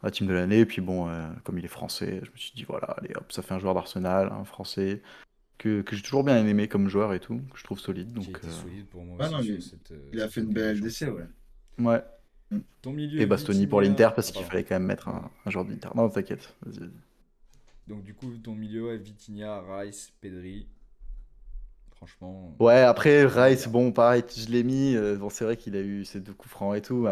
la team de l'année. Et puis bon, comme il est français, je me suis dit, voilà, allez hop, ça fait un joueur d'Arsenal, un français, que j'ai toujours bien aimé comme joueur et tout, que je trouve solide. Qui a Donc, été solide pour moi Ouais, aussi non, sur il a sur fait cette une Ligue des belle LDC, Champions. ouais. ouais. Mm. Ton milieu, Et Bastoni pour l'Inter, Vitinha. parce Ah, qu'il pardon. fallait quand même mettre Ouais. un joueur d'Inter. Non, t'inquiète. Vas-y. Donc, du coup, ton milieu, ouais, Vitinha, Rice, Pedri. Franchement, Ouais, après, rien à Rice, dire. bon, pareil, je l'ai mis. Bon, c'est vrai qu'il a eu ses 2 coups francs et tout.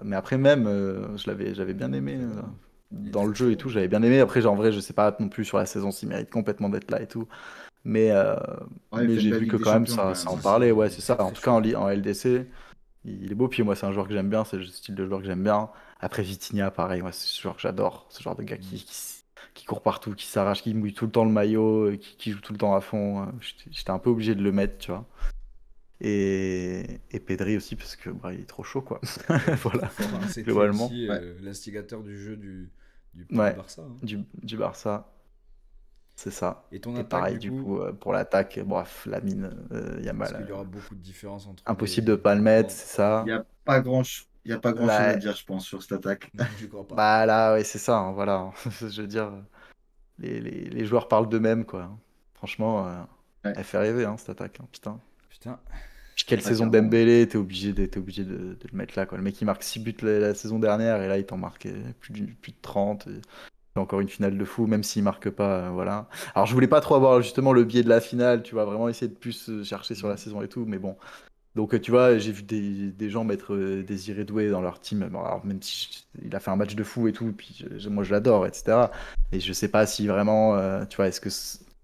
Mais après même, j'avais bien aimé. Très bon. Il est Dans très le très jeu et bon. tout, j'avais bien aimé. Après, en vrai, je sais pas non plus sur la saison s'il mérite complètement d'être là et tout. Mais, euh, Ouais, il mais fait une j'ai belle vu Ligue que des quand même, Champions ça, quand même, ça en hein. Si, si, parlait. Ouais, il est c'est très ça. En très tout cas, chaud. en LDC, il est beau. Puis moi, c'est un joueur que j'aime bien. C'est le style de joueur que j'aime bien. Après, Vitinha, pareil, moi, c'est ce joueur que j'adore. Ce genre de gars Mm. qui court partout, qui s'arrache, qui mouille tout le temps le maillot, qui joue tout le temps à fond. J'étais un peu obligé de le mettre, tu vois. Et Pedri aussi, parce que bah, il est trop chaud, quoi. Ouais, il est trop Voilà, fort, hein. C'était globalement. aussi Ouais. l'instigateur du jeu du Ouais, Barça, hein. du Barça, c'est ça. Et ton Et attaque, pareil, du du coup, coup, pour l'attaque, bref, Lamine, parce Yamal, qu'il y aura beaucoup de différences entre impossible de pas les le mettre, trois. c'est Il n'y ça. a pas grand, il y a pas grand-chose à Là, dire, je pense, sur cette attaque. Non, je crois pas. bah là, ouais, c'est ça, hein, voilà. Je veux dire, les joueurs parlent d'eux-mêmes, quoi. Franchement, Ouais, elle fait rêver, hein, cette attaque, hein, putain. Putain, Puis quelle ouais, saison de clairement. Dembélé, t'es obligé de le mettre là, quoi. Le mec, il marque 6 buts la saison dernière, et là, il t'en marque plus de 30. Et fait encore une finale de fou, même s'il marque pas, voilà. Alors, je voulais pas trop avoir justement le biais de la finale, tu vois, vraiment essayer de plus chercher sur la mm. saison et tout, mais bon. Donc, tu vois, j'ai vu des gens mettre Désiré Doué dans leur team. Bon, alors, même si il a fait un match de fou et tout, puis moi, je l'adore, etc. Et je sais pas si vraiment, tu vois,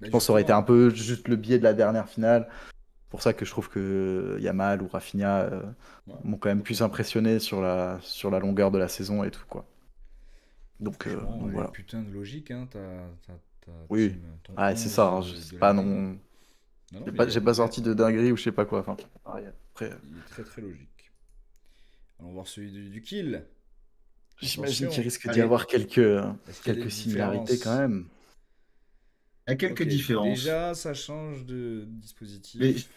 Bah je pense que ça aurait été un justement, peu juste le biais de la dernière finale. Pour ça que je trouve que Yamal ou Rafinha ouais, m'ont quand même plus complètement. impressionné sur la longueur de la saison et tout, quoi. Donc, euh, Franchement, donc elle est voilà. putain de logique, hein, ta Oui, team, ton ouais, c'est 11 ça, hein, de c'est pas l'année. non. Non, non, J'ai mais pas, j'ai pas il sorti de dinguerie ou je sais pas quoi. Enfin, pareil, après, il est très très logique. Allons voir celui du kill. j'imagine qu'il Attention, risque d'y Allez, avoir quelques, est-ce qu'il y a des quelques similarités quand différences? même. il y a quelques Ok, différences. déjà ça change de Mais dispositif.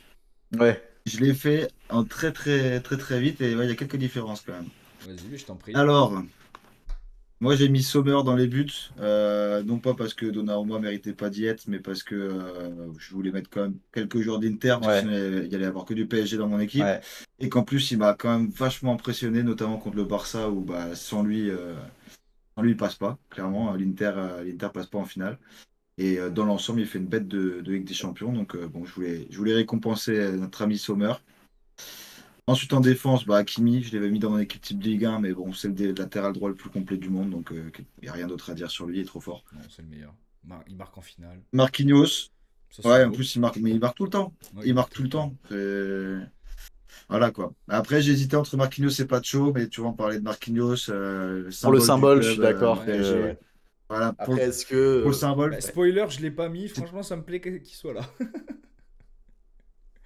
Ouais, je l'ai fait en très très très très vite et ouais, il y a quelques différences quand même. Vas-y, mais je t'en prie. Alors, moi j'ai mis Sommer dans les buts, non pas parce que Donnarumma méritait pas d'y être, mais parce que je voulais mettre quand même quelques joueurs d'Inter, parce que sinon ouais, il y allait avoir que du PSG dans mon équipe. ouais. Et qu'en plus il m'a quand même vachement impressionné, notamment contre le Barça où bah, sans lui il passe pas, clairement. L'Inter passe pas en finale. Et dans l'ensemble, il fait une bête de Ligue des Champions. Donc, bon, je voulais récompenser notre ami Sommer. Ensuite, en défense, bah, Hakimi, je l'avais mis dans mon équipe type Ligue 1, mais bon, c'est le latéral droit le plus complet du monde. Donc, il n'y a rien d'autre à dire sur lui, il est trop fort. Non, c'est le meilleur. Il marque en finale. Marquinhos, Ça c'est ouais, en beau. plus, il marque, mais il marque tout le temps. Ouais, il Il marque marque tout tout le le temps. temps. Voilà quoi. Après, j'hésitais entre Marquinhos et Pacho, mais tu vas en parler de Marquinhos, le Pour le symbole du symbole, je club suis d'accord Ouais, que, PSG. ouais. Voilà, Après, est-ce que, pour le symbole. bah, spoiler, je l'ai pas mis. c'est- Franchement, ça me plaît qu'il soit là.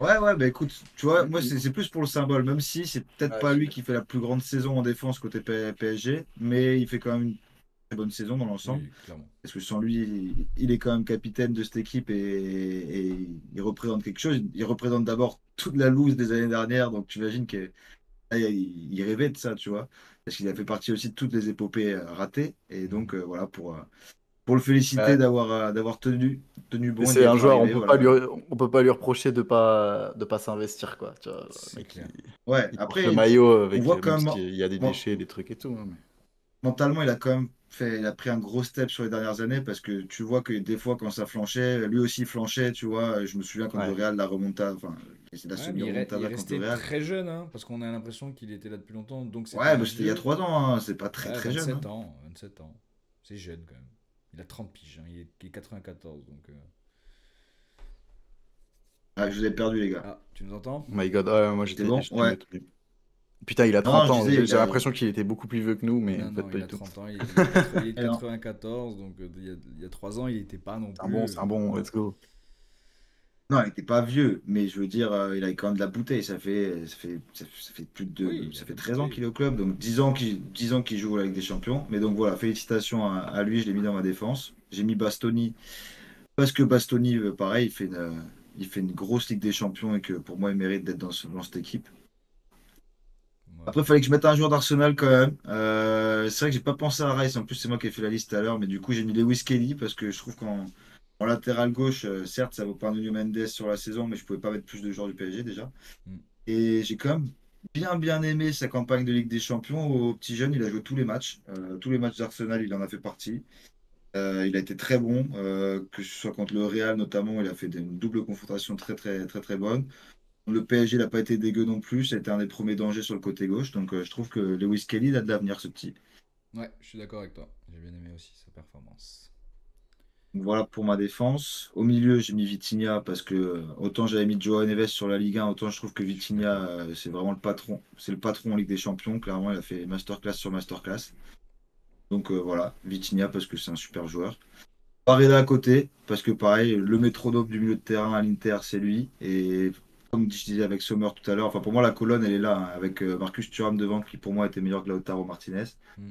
Ouais, ouais, bah écoute, tu vois, moi c'est plus pour le symbole, même si c'est peut-être ouais, pas je suis lui qui d'accord. fait la plus grande saison en défense côté PSG, mais il fait quand même une très bonne saison dans l'ensemble. Oui, clairement. Parce que sans lui, il est quand même capitaine de cette équipe et il représente quelque chose. Il représente d'abord toute la loose des années dernières, donc tu imagines qu'il il rêvait de ça, tu vois. Parce qu'il a fait partie aussi de toutes les épopées ratées. Et donc Mhm. voilà, pour le féliciter Ouais. d'avoir tenu Mais bon et d'y c'est un être joueur, arrivé, voilà. on peut pas lui reprocher de pas s'investir, quoi. Tu vois, le C'est mec, clair. Ouais, il porte le après, maillot on avec, voit même quand même. s'il y a des déchets, des trucs et tout, hein, mais... mentalement, il a quand même il a pris un gros step sur les dernières années parce que tu vois que des fois, quand ça flanchait, lui aussi flanchait, tu vois. Je me souviens quand le Ouais. Real, la remontada, enfin, c'est la Ouais, mais il est semi-remontada contre le resté Real. très jeune, hein, parce qu'on a l'impression qu'il était là depuis longtemps, donc c'était Ouais, un bah, c'était il y a vieux. 3 ans, hein, c'est pas très Ouais, très jeune. 27 Hein. ans, 27 ans. C'est jeune quand même. Il a 30 piges, hein, il est 94, donc... Ah, je vous ai perdu, les gars. Ah, tu nous entends? Oh my God, ouais, moi C'est bon? j'étais Ouais. mieux. Putain, il a Non, 30 je ans. disais, J'ai l'impression qu'il était beaucoup plus vieux que nous, mais Non, en fait, non, pas il du a tout. 30 ans, il est de eh non. 94, donc il y a 3 ans, il n'était pas non C'est plus... un bon, let's go. Non, il n'était pas vieux, mais je veux dire, il a quand même de la bouteille. Ça fait Oui, il a ça de fait la 13 ans bouteille. qu'il est au club, donc 10 ans qu'il joue à la Ligue des Champions. Mais donc voilà, félicitations à lui, je l'ai mis dans ma défense. J'ai mis Bastoni, parce que Bastoni, pareil, il fait une grosse Ligue des Champions et que pour moi, il mérite d'être dans cette équipe. Ouais. Après, il fallait que je mette un joueur d'Arsenal quand même. C'est vrai que j'ai pas pensé à Rice. En plus, c'est moi qui ai fait la liste tout à l'heure. Mais du coup, j'ai mis Lewis Kelly parce que je trouve qu'en latéral gauche, certes, ça vaut pas Nuno Mendes sur la saison, mais je pouvais pas mettre plus de joueurs du PSG déjà. Mm. Et j'ai quand même bien aimé sa campagne de Ligue des Champions. Au petit jeune, il a joué tous les matchs. Tous les matchs d'Arsenal, il en a fait partie. Il a été très bon, que ce soit contre le Real notamment. Il a fait une double confrontation très bonne. Le PSG n'a pas été dégueu non plus. C'était un des premiers dangers sur le côté gauche. Donc je trouve que Lewis Kelly il a de l'avenir, ce petit. Ouais, je suis d'accord avec toi. J'ai bien aimé aussi sa performance. Donc, voilà pour ma défense. Au milieu, j'ai mis Vitinha parce que autant j'avais mis Joao Neves sur la Ligue 1, autant je trouve que Je suis Vitinha, d'accord. c'est vraiment le patron. C'est le patron en Ligue des Champions. Clairement, il a fait masterclass sur masterclass. Donc voilà, Vitinha parce que c'est un super joueur. Barella à côté, parce que pareil, le métronome du milieu de terrain à l'Inter, c'est lui. Et comme je disais avec Sommer tout à l'heure, enfin pour moi la colonne elle est là, hein, avec Marcus Thuram devant qui pour moi était meilleur que Lautaro Martinez, Mm.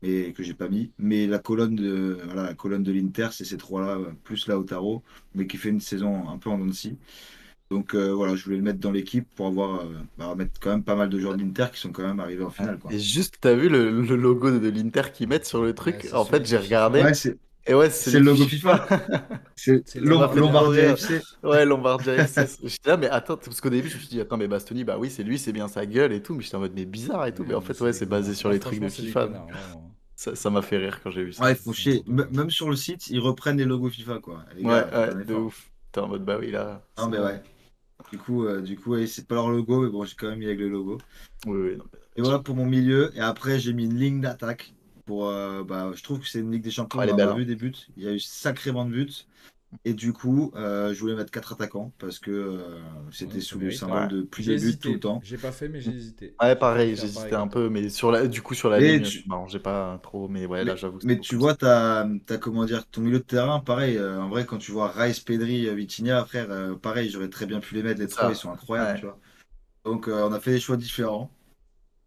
mais que j'ai pas mis. Mais la colonne de l'Inter, c'est ces trois-là, plus Lautaro, mais qui fait une saison un peu en dents de scie. Donc voilà, je voulais le mettre dans l'équipe pour mettre quand même pas mal de joueurs de l'Inter qui sont quand même arrivés en Ouais. finale, quoi. Et juste, t'as vu le logo de l'Inter qu'ils mettent sur le Ouais, truc? c'est En fait, celui j'ai de FIFA. regardé. Ouais, Et ouais, c'est c'est celui le de logo FIFA. FIFA. C'est C'est Ça m'a fait trop Lombardia rire. FC. Ouais, Lombardia FC. J'étais là, mais attends, parce qu'au début, je me suis dit, attends, mais Bastoni, bah oui, c'est lui, c'est bien sa gueule et tout. Mais j'étais en mode, mais bizarre et tout. Mais Ouais, en mais fait, c'est ouais, des c'est basé connards. sur Ah, les trucs franchement, de c'est des FIFA. connards, vraiment. Ça m'a fait rire quand j'ai vu ça. Ouais, ils font C'est chier. n'importe quoi. Même sur le site, ils reprennent les logos FIFA, quoi. Les Ouais, gars, faites ouais, un de effort. ouf. T'es en mode, bah oui, là, Non, c'est mais bon. ouais. Ouais, c'est pas leur logo, mais bon, j'ai quand même mis avec le logo. Oui, oui, non, Et voilà pour mon milieu. Et après, j'ai mis une ligne d'attaque. Je trouve que c'est une Ligue des Champions elle où est on belle, a hein. vu des buts. Il y a eu sacrément de buts. Et du coup, je voulais mettre 4 attaquants parce que Ouais, c'était ça sous le mérite, hein. symbole Ouais. de plus J'ai de buts tout le hésité. temps. J'ai pas fait, mais j'ai hésité. Ouais, J'ai failli pareil, faire pareil j'hésitais un comme toi. peu, mais du coup, sur la Mais ligne, tu, non, j'ai pas trop, mais ouais, là, mais, j'avoue, c'était mais beau tu comme ça. vois, comment dire, ton milieu de terrain, pareil. En vrai, quand tu vois Rice, Pedri, Vitinha, frère, pareil, j'aurais très bien pu les mettre, les C'est trois, ils ça. sont incroyables, tu Ouais. vois. Donc, on a fait des choix différents.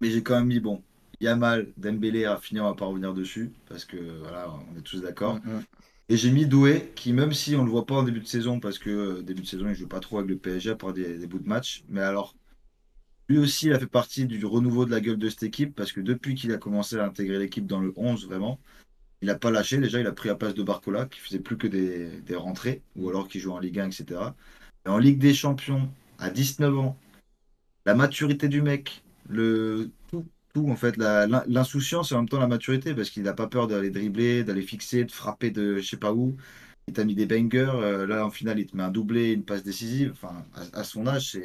Mais j'ai quand même mis, bon, Yamal, Dembélé, Rafinha, on va pas revenir dessus, parce que voilà, on est tous d'accord. Mm. Et j'ai mis Doué, qui même si on le voit pas en début de saison, parce que début de saison, il joue pas trop avec le PSG, à part des bouts de match. Mais alors, lui aussi, il a fait partie du renouveau de la gueule de cette équipe, parce que depuis qu'il a commencé à intégrer l'équipe dans le 11 vraiment, il n'a pas lâché. Déjà, il a pris la place de Barcola, qui faisait plus que des rentrées, ou Mm. alors qui joue en Ligue 1, etc. Et en Ligue des Champions, à 19 ans, la maturité du mec, tout en fait, l'insouciance et en même temps la maturité, parce qu'il n'a pas peur d'aller dribbler, d'aller fixer, de frapper de je sais pas où. Il t'a mis des bangers, là en finale il te met un doublé, une passe décisive. Enfin, à son âge,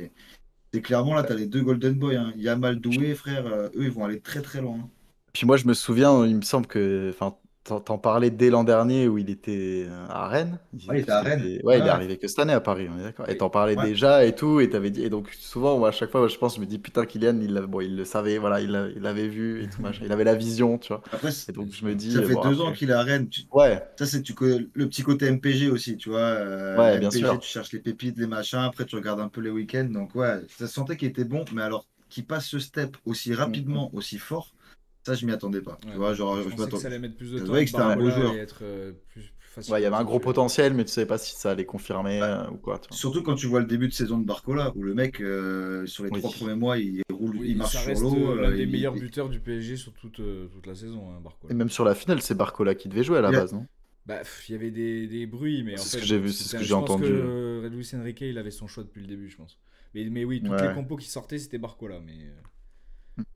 c'est clairement là, tu as les deux Golden Boy, hein. Yamal Doué, frère, eux ils vont aller très loin. Puis moi, je me souviens, il me semble que, enfin, t'en parlais dès l'an dernier où il était à Rennes. Ouais, il était Parce à qu'il Rennes. était, ouais, il est Ouais, arrivé que cette année à Paris, on est d'accord. Et Oui. t'en parlais ouais. déjà et tout, et t'avais dit, et donc souvent, moi, à chaque fois, je pense, je me dis, putain, Kylian, bon, il le savait, voilà, il l'avait vu et tout, machin. Il avait la vision, tu vois. Après, Et donc, C'est je me sûr. dis, ça fait bon, 2 ans après, qu'il est à Rennes. ouais, Ça, c'est le petit côté MPG aussi, tu vois. ouais, bien MPG, sûr. tu cherches les pépites, les machins, après tu regardes un peu les week-ends. Donc, ouais, ça se sentait qu'il était bon, mais alors qu'il passe ce step aussi Mm. rapidement, aussi fort, ça, je m'y attendais pas. Tu Ouais. vois, genre, Je je pensais que m'attends. ça allait mettre plus de Ça se temps et voyait que que c'était un Ouais. beau Barcola allait joueur. être plus Ouais, il y avait facilement un gros titulaire. potentiel, mais tu savais pas si ça allait confirmer Ouais. ou quoi, tu vois. Surtout quand tu vois le début de saison de Barcola, où le mec, sur les Oui. 3 premiers mois, il roule, il Oui, marche ça sur reste l'eau. l'un des meilleurs buteurs du PSG sur toute la saison, hein, Et Barcola. même sur la finale, c'est Barcola qui devait jouer à la il a- base, non? Bah, il y avait des bruits, mais en C'est ce que fait, j'ai vu, c'est ce que j'ai je pense que entendu. Luis Enrique, il avait son choix depuis le début, je pense. Mais oui, toutes les Ouais. compos qui sortaient, c'était Barcola. Mais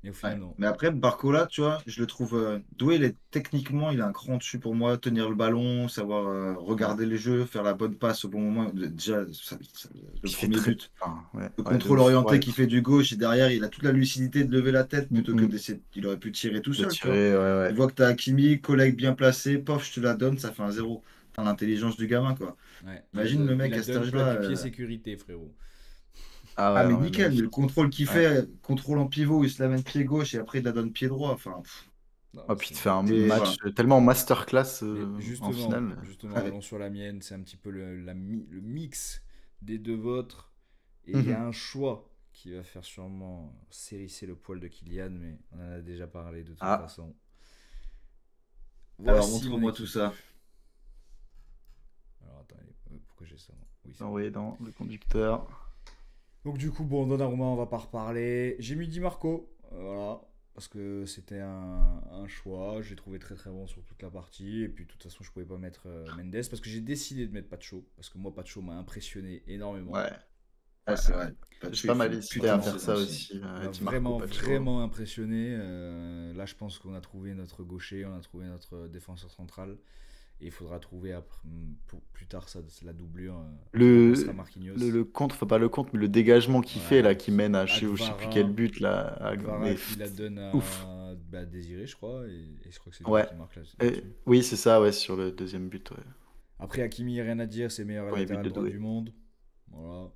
Et au final, Ouais. non. Mais après, Barcola, tu vois, je le trouve doué. Techniquement, il a un cran dessus pour moi. Tenir le ballon, savoir Ouais. regarder les jeux, faire la bonne passe au bon moment. Déjà, le Il fait premier très. but, Enfin, ouais, le ouais, de contrôle ouf. orienté Ouais. qui fait du gauche et derrière, il a toute la lucidité de lever la tête Mm, plutôt que mm. d'essayer. Il aurait pu tirer tout De seul, tu vois. tirer, ouais, Il ouais. voit que t'as Hakimi, collègue bien placé, pof, je te la donne, ça fait un 0. T'as l'intelligence du gamin, quoi. Ouais, Imagine le mec il à cet donne plat âge-là. du pied sécurité, frérot. Ah Ah, ouais, mais non, mais nickel, mais le magnifique. contrôle qu'il Ouais. fait, contrôle en pivot, il se la met pied gauche et après il la donne pied droit. Enfin, Non, Ah, puis il te fait un et voilà. match tellement masterclass mais en justement, finale. justement, Ouais. allons sur la mienne, c'est un petit peu le mix des deux vôtres. Et il y a Mhm. un choix qui va faire sûrement s'hérisser le poil de Kylian, mais on en a déjà parlé de toute Ah, façon. Alors, Voici mon montre-moi tout équipe. ça. Alors attendez, pourquoi j'ai ça moi Oui, c'est bon. envoyé dans le conducteur. Donc du coup, bon, Donnarumma, on va pas reparler. J'ai mis Di Marco, voilà, parce que c'était un choix. J'ai trouvé très très bon sur toute la partie. Et puis de toute façon, je pouvais pas mettre Mendes parce que j'ai décidé de mettre Pacho, parce que moi, Pacho m'a impressionné énormément. Ouais. Ouais, Ouais, c'est ouais. vrai. J'ai Patrick, pas il fait mal une hésité putain à de faire saison ça aussi. aussi. Il m'a Di Marco, vraiment Pacho. vraiment impressionné. Là, je pense qu'on a trouvé notre gaucher, on a trouvé notre défenseur central. Et il faudra trouver pour plus tard ça, la doublure qui remplacera Le, Marquinhos. le contre, enfin pas le contre, mais le dégagement qu'il fait là, Ouais, qui mène à je sais plus quel Agvara, but là. Agvara Mais qui la donne ouf. à Désiré, je crois, et je crois que c'est Doué Ouais. qui marque là-dessus. Oui, c'est ça, ouais, sur le deuxième but. Ouais. Après, Hakimi, rien à dire, c'est le meilleur Premier but latéral de droit Doué. du monde. Voilà.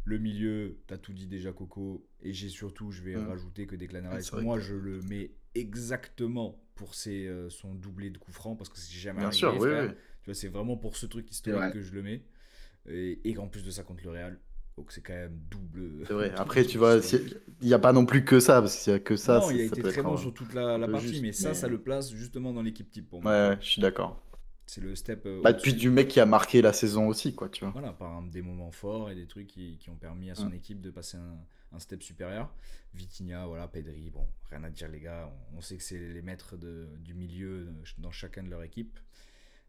Le milieu, t'as tout dit déjà, Coco. Et j'ai surtout, je vais rajouter que Declan Ouais, Rice, c'est vrai moi, que. je le mets exactement pour son doublé de coup franc, parce que c'est jamais Bien sûr, arrivé, oui, frère. oui. Tu vois, c'est vraiment pour ce truc C'est historique vrai. que je le mets. Et qu'en plus de ça, contre le Real. Donc c'est quand même double, C'est vrai. double Après, tu truc vois, historique. il n'y a pas non plus que ça, parce que s'il y a que ça, Non, il a ça été peut très être bon sur toute la un peu partie, juste. mais ça le place justement dans l'équipe type pour Ouais, moi, tu ouais, vois. je suis d'accord. C'est le step Bah, puis au-dessus. du mec qui a marqué la saison aussi, quoi, tu vois. Voilà, par des moments forts et des trucs qui ont permis à son équipe de passer un step supérieur. Vitinha, voilà, Pedri, bon, rien à dire les gars, on sait que c'est les maîtres du milieu dans chacun de leur équipe.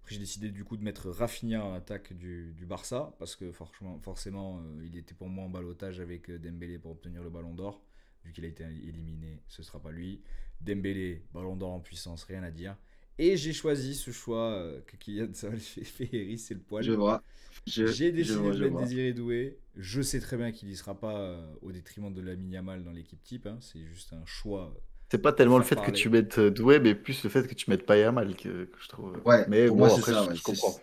Après j'ai décidé du coup de mettre Rafinha en attaque du Barça, parce que forcément il était pour moi en ballottage avec Dembélé pour obtenir le ballon d'or. Vu qu'il a été éliminé, ce sera pas lui. Dembélé, ballon d'or en puissance, rien à dire. Et j'ai choisi ce choix que Kylian ça fait hérisser le Je poil. vois. J'ai décidé de Je mettre vois. Désiré Doué. Je sais très bien qu'il n'y sera pas au détriment de Lamine Yamal dans l'équipe type, hein. C'est juste un choix C'est pas pour tellement le faire fait que tu parler. mettes Doué, mais plus le fait que tu mettes pas Yamal que je trouve. Ouais, Mais pour moi, bon, c'est après, ça. Ouais. je comprends.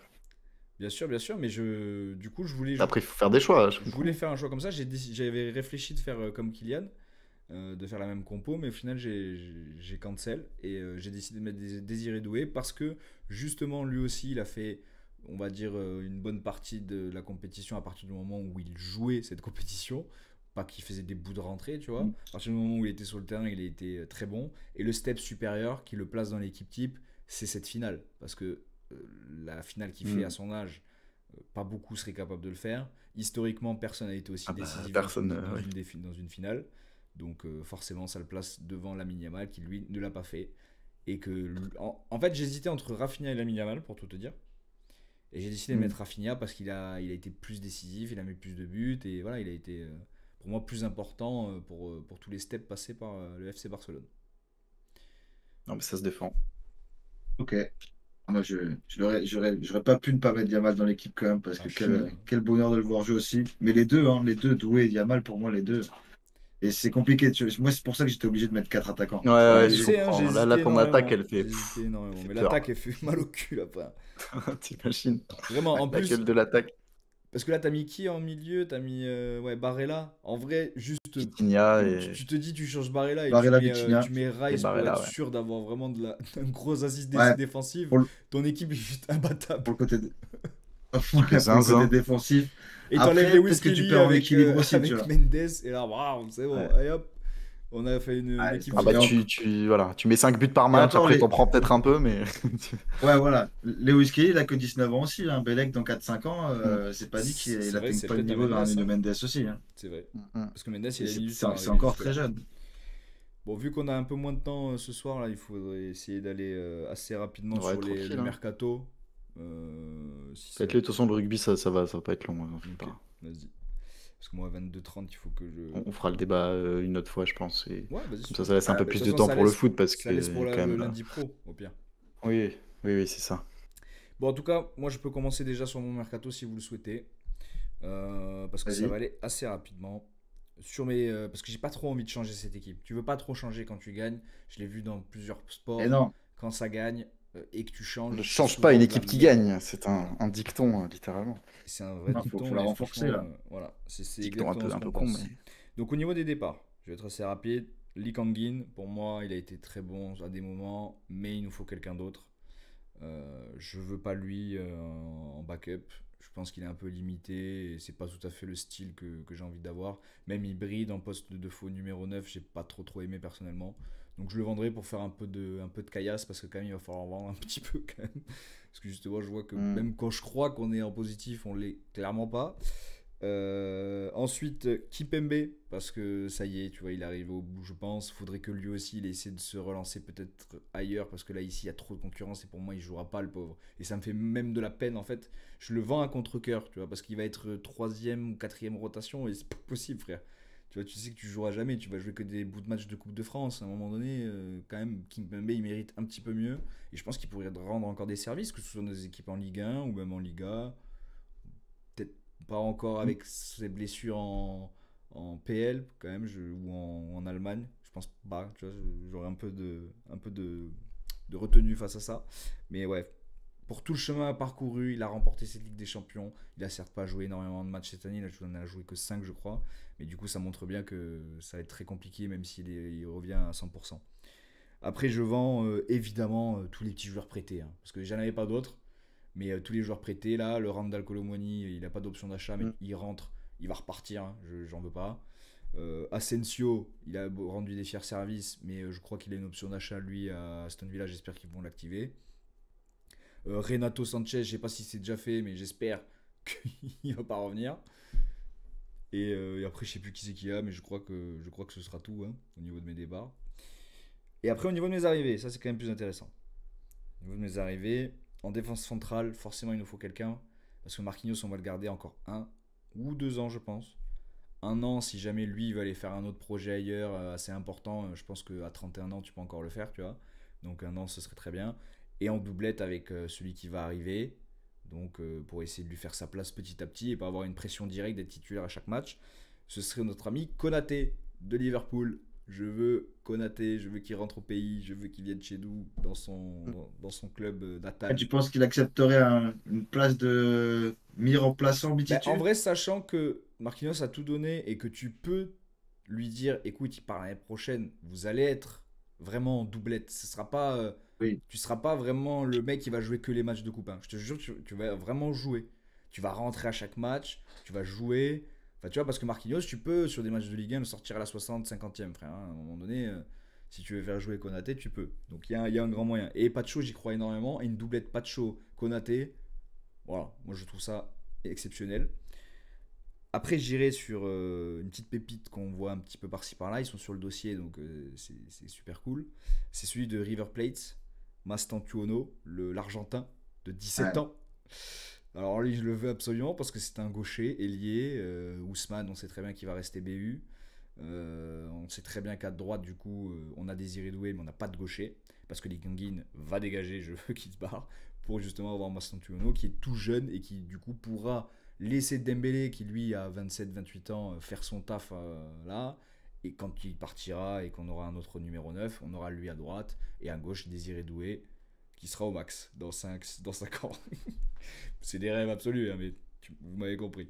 Bien sûr, mais du coup, Après, il faut faire des choix, je je voulais comprends. faire un choix comme ça. J'avais réfléchi de faire comme Kylian, de faire la même compo, mais au final, j'ai cancel et j'ai décidé de mettre Désiré Doué parce que justement, lui aussi, il a fait, on va dire, une bonne partie de la compétition à partir du moment où il jouait cette compétition. Pas qu'il faisait des bouts de rentrée, tu vois. À partir du moment où il était sur le terrain, il a été très bon. Et le step supérieur qui le place dans l'équipe type, c'est cette finale. Parce que la finale qu'il fait à son âge, pas beaucoup seraient capables de le faire. Historiquement, personne n'a été aussi Ah bah, décisif personne, dans ouais. dans une finale. Donc forcément, ça le place devant Lamine Yamal qui, lui, ne l'a pas fait. Et que, en fait, j'hésitais entre Rafinha et Lamine Yamal, pour tout te dire. Et j'ai décidé de mettre Rafinha parce qu'il a été plus décisif, il a mis plus de buts. Et voilà, il a été, pour moi, plus important pour tous les steps passés par le FC Barcelone. Non, mais ça se défend. Ok. Moi, j'aurais pas pu ne pas mettre Yamal dans l'équipe quand même, parce Ah, que fini. quel bonheur de le voir jouer aussi. Mais les deux, Doué et Yamal, pour moi, les deux. Et c'est compliqué. Moi, c'est pour ça que j'étais obligé de mettre quatre attaquants. Ouais, Ouais, ouais, je je sais, hein, j'ai comprends. Là, hésité ton attaque, énormément. elle fait. J'ai hésité énormément. Fait Mais peur. l'attaque, elle fait mal au cul après. T'imagines? Vraiment, en La plus, gueule de l'attaque. parce que là, t'as mis qui en milieu? T'as mis ouais, Barella. En vrai, juste, Vitinha tu te dis, tu changes Barella et Barella, Vitinha tu mets et Rice pour être Barella, ouais. sûr d'avoir vraiment une grosse assise Ouais, défensive. pour le, Ton équipe est juste imbattable. pour le côté, Truc de pour le côté zinzin. défensif. Et t'enlèves Après, Lewis peut-être que tu Kelly perds en équilibre aussi, tu avec vois. Mendes. Et là, waouh, c'est bon. Ouais. Et hop, on a fait une Ouais, équipe Ah bah, et, finale. voilà, tu mets 5 buts par et match, encore, après t'en prends peut-être un peu, mais. ouais, voilà. Lewis Kelly, il a que 19 ans aussi. Hein. Bellec, dans 4-5 ans, Mm, c'est pas dit qu'il C'est vrai, atteigne c'est pas le peut-être un niveau d'un Mendes, Nuno hein. Mendes aussi. Hein. C'est vrai. mm. Parce que Mendes, il a mis du temps à C'est arriver encore jusque-là. très jeune. Bon, vu qu'on a un peu moins de temps ce soir, là, il faudrait essayer d'aller assez rapidement Ouais, sur tranquille, le hein. mercato. Si ça... Faites-le, de toute façon, le rugby, ça va pas être long, hein, t'en fais Ok, pas. vas-y. Parce que moi, à 22h30, il faut que je. On fera le débat une autre fois, je pense. Et Ouais, vas-y, comme si tu ça veux. laisse un peu De plus toute de façon, temps pour le foot parce ça que laisse pour quand le même. lundi pro, au pire. Oui, oui, oui, c'est ça. Bon, en tout cas, moi, je peux commencer déjà sur mon mercato si vous le souhaitez. Parce que ça va Vas-y. aller assez rapidement. Parce que j'ai pas trop envie de changer cette équipe. Tu veux pas trop changer quand tu gagnes. Je l'ai vu dans plusieurs Et sports. non, Quand ça gagne et que tu Ne changes, c'est change pas une souvent de la équipe qui merde. gagne. C'est un dicton, littéralement. C'est un vrai faut dicton la et renforcer franchement, là. voilà, c'est Dicton exactement ce un qu'on peu con, pense. mais. Donc au niveau des départs, je vais être assez rapide. Lee Kangin, pour moi, il a été très bon à des moments, mais il nous faut quelqu'un d'autre. Je veux pas lui en backup. Je pense qu'il est un peu limité et c'est pas tout à fait le style que j'ai envie d'avoir. Même hybride en poste de faux numéro 9, j'ai pas trop aimé personnellement. Donc je le vendrai pour faire un peu de caillasse parce que quand même il va falloir vendre un petit peu quand même. Parce que justement je vois que Hmm. même quand je crois qu'on est en positif, on l'est clairement pas. Ensuite, Kipembe, parce que ça y est, tu vois, il est arrivé au bout, je pense. Faudrait que lui aussi, il essaie de se relancer peut-être ailleurs, parce que là, ici, il y a trop de concurrence et pour moi, il jouera pas, le pauvre. Et ça me fait même de la peine, en fait. Je le vends à contre-cœur, tu vois, parce qu'il va être troisième ou quatrième rotation et c'est pas possible, frère. Tu vois, tu sais que tu joueras jamais, tu vas jouer que des bouts de match de Coupe de France. À un moment donné, quand même, Kimpembe, il mérite un petit peu mieux. Et je pense qu'il pourrait rendre encore des services, que ce soit dans des équipes en Ligue 1 ou même en Liga. Peut-être pas encore avec ses blessures en PL quand même ou en Allemagne, je pense pas, tu vois, j'aurais un peu de retenue face à ça, mais ouais, pour tout le chemin parcouru, il a remporté cette Ligue des Champions. Il a certes pas joué énormément de matchs cette année, il en a joué que 5 je crois, mais du coup ça montre bien que ça va être très compliqué même il revient à 100%. Après je vends évidemment tous les petits joueurs prêtés, hein, parce que j'en avais pas d'autres. Mais tous les joueurs prêtés, là, le Randall Colomwani, il n'a pas d'option d'achat, mais Hmm. il rentre, il va repartir, hein, j'en veux pas. Asensio, il a rendu des fiers services, mais je crois qu'il a une option d'achat, lui, à Aston Villa, j'espère qu'ils vont l'activer. Renato Sanchez, je sais pas si c'est déjà fait, mais j'espère qu'il va pas revenir. Et après, je sais plus qui c'est qu'il y a, mais je crois que ce sera tout hein, au niveau de mes départs. Et après, au niveau de mes arrivées, ça c'est quand même plus intéressant. Au niveau de mes arrivées, en défense centrale, forcément il nous faut quelqu'un. Parce que Marquinhos, on va le garder encore 1 ou 2 ans, je pense. 1 an, si jamais lui il va aller faire un autre projet ailleurs assez important, je pense qu'à 31 ans, tu peux encore le faire, tu vois. Donc 1 an, ce serait très bien. Et en doublette avec celui qui va arriver. Donc pour essayer de lui faire sa place petit à petit et pas avoir une pression directe d'être titulaire à chaque match. Ce serait notre ami Konaté de Liverpool. Je veux Konaté, je veux qu'il rentre au pays, je veux qu'il vienne chez nous dans son club Et natal. tu penses qu'il accepterait une place de mi-remplaçant, Ben, en mi-titu? vrai, sachant que Marquinhos a tout donné et que tu peux lui dire, écoute, il part l'année prochaine, vous allez être vraiment en doublette. Ce sera pas, Oui. tu seras pas vraiment le mec qui va jouer que les matchs de coupe, hein. Je te jure, tu vas vraiment jouer. Tu vas rentrer à chaque match, tu vas jouer. Enfin, tu vois, parce que Marquinhos, tu peux, sur des matchs de Ligue 1, le sortir à la 60, 50e, frère, hein. À un moment donné, si tu veux faire jouer Konaté, tu peux. Donc, il y a un grand moyen. Et Pacho, j'y crois énormément. Et une doublette Pacho-Konaté, voilà, moi je trouve ça exceptionnel. Après, j'irai sur une petite pépite qu'on voit un petit peu par-ci par-là. Ils sont sur le dossier, donc c'est super cool. C'est celui de River Plate, Mastantuono, l'Argentin de 17 Ouais. ans. Alors lui, je le veux absolument parce que c'est un gaucher, ailier. Ousmane, on sait très bien qu'il va rester BU. On sait très bien qu'à droite, du coup, on a Désiré Doué, mais on n'a pas de gaucher. Parce que Likanguin va dégager, je veux qu'il se barre. Pour justement avoir Mastantuono, qui est tout jeune et qui, du coup, pourra laisser Dembélé, qui lui a 27-28 ans, faire son taf là. Et quand il partira et qu'on aura un autre numéro 9, on aura lui à droite et à gauche Désiré Doué, qui sera au max dans 5 ans. C'est des rêves absolus, hein, mais vous m'avez compris.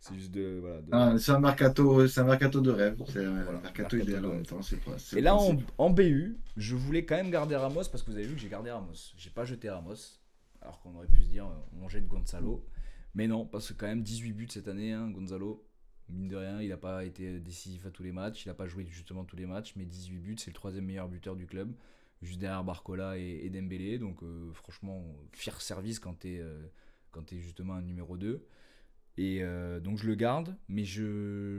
C'est juste de. Voilà, Ah, c'est un mercato de rêve. C'est un voilà, mercato mercato idéal de en même rêve. temps. C'est Et le là, principe. en BU, je voulais quand même garder Ramos parce que vous avez vu que j'ai gardé Ramos. J'ai pas jeté Ramos, alors qu'on aurait pu se dire on jette Gonzalo. Mais non, parce que quand même 18 buts cette année, hein, Gonzalo. Mine de rien, il n'a pas été décisif à tous les matchs. Il n'a pas joué justement tous les matchs, mais 18 buts, c'est le troisième meilleur buteur du club. Juste derrière Barcola et Dembélé. Donc franchement, fier service quand t'es justement un numéro 2. Et donc je le garde, mais je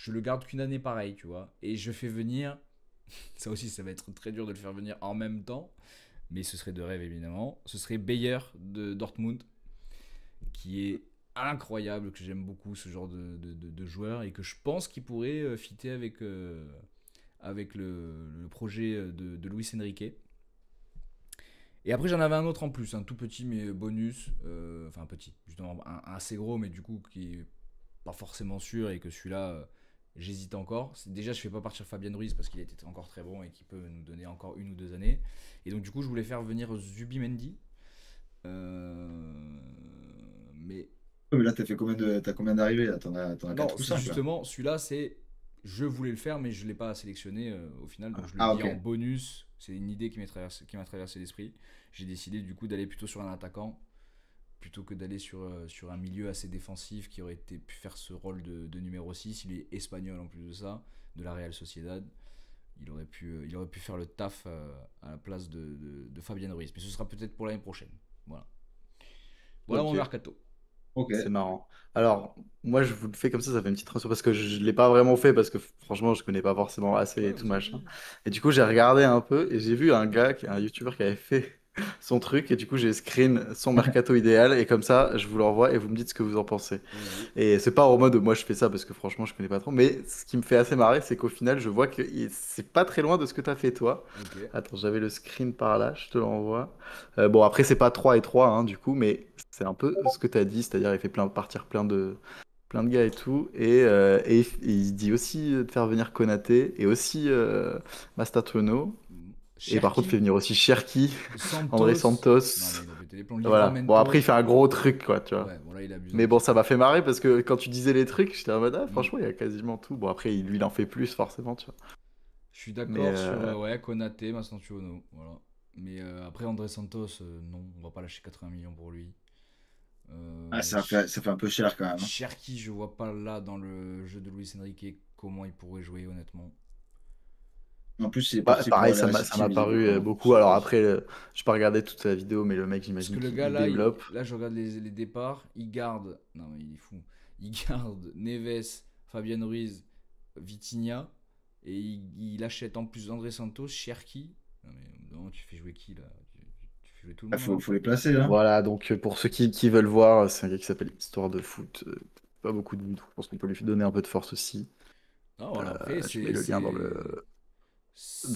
le garde qu'une année pareil, tu vois. Et je fais venir, ça aussi ça va être très dur de le faire venir en même temps, mais ce serait de rêve évidemment. Ce serait Bayer de Dortmund, qui est incroyable, que j'aime beaucoup ce genre de joueur et que je pense qu'il pourrait fitter avec le projet de Luis Enrique. Et après, j'en avais un autre en plus, un tout petit mais bonus, enfin petit, justement un assez gros, mais du coup qui est pas forcément sûr et que celui-là, j'hésite encore. Déjà, je fais pas partir Fabien Ruiz parce qu'il était encore très bon et qu'il peut nous donner encore 1 ou 2 années. Et donc, du coup, je voulais faire venir Zubimendi. Mais Mais là, t'as combien d'arrivées là? T'en as non, 4 ou c'est 5 là. justement, celui-là, c'est. Je voulais le faire, mais je ne l'ai pas sélectionné au final. Donc, je le Ah, dis ok. en bonus. C'est une idée qui m'a traversé l'esprit. J'ai décidé, du coup, d'aller plutôt sur un attaquant plutôt que d'aller sur un milieu assez défensif qui aurait pu faire ce rôle de numéro 6. Il est espagnol en plus de ça, de la Real Sociedad. Il aurait pu faire le taf à la place de Fabien Ruiz. Mais ce sera peut-être pour l'année prochaine. Voilà. Voilà mon Ok. mercato. Ok. C'est marrant. Alors, moi, je vous le fais comme ça fait une petite transition parce que je ne l'ai pas vraiment fait parce que franchement, je connais pas forcément assez Ouais, et tout vas-y, machin. vas-y. Et du coup, j'ai regardé un peu et j'ai vu un gars, un YouTuber qui avait fait son truc et du coup, j'ai screen son mercato idéal et comme ça, je vous l'envoie et vous me dites ce que vous en pensez. Vas-y. Et c'est pas en mode moi je fais ça parce que franchement, je connais pas trop. Mais ce qui me fait assez marrer, c'est qu'au final, je vois que c'est pas très loin de ce que tu as fait toi. Ok. Attends, j'avais le screen par là, je te l'envoie. Bon, après, c'est pas 3 et 3 hein, du coup, mais c'est un peu ce que tu as dit, c'est-à-dire il fait partir plein de gars et tout. Et il dit aussi de faire venir Konaté et aussi Mastertono. Et par contre, il fait Cherki, venir aussi Cherki, André Santos. Non, Santos. mais il a pété les plombs. Voilà. Bon, après, il Livramento. fait un gros truc, quoi, tu vois. Ouais, bon, là, il abuse un Mais petit bon, ça peu. m'a fait marrer parce que quand tu disais les trucs, j'étais en mode, ah, Hmm. franchement, il y a quasiment tout. Bon, après, lui, il en fait plus, forcément, tu vois. Je suis Mais d'accord sur ouais, Konaté, Mastantuono. Voilà. Mais après, André Santos, non, on va pas lâcher 80 millions pour lui. Ah, Ch- ça fait un peu cher quand même, hein. Cherki, je vois pas là dans le jeu de Luis Enrique comment il pourrait jouer, honnêtement. En plus, il est bah, parti pour pareil, aller à ça City m'a paru visiblement. beaucoup. Alors après, je peux pas regarder toute la vidéo, mais le mec, Parce que j'imagine le qu'il gars il là, développe. là je regarde les départs, il garde. Non, mais il est fou. Il garde Neves, Fabien Ruiz, Vitinha. Et il achète en plus André Santos, Cherki. Non, mais non, tu fais jouer qui là? Tu fais jouer tout le Il monde là? faut les placer là. Voilà, donc pour ceux qui veulent voir, c'est un gars qui s'appelle Histoire de foot. Pas beaucoup de vues, donc je pense qu'on peut lui donner un peu de force aussi. Non, voilà, après, Je mets le lien dans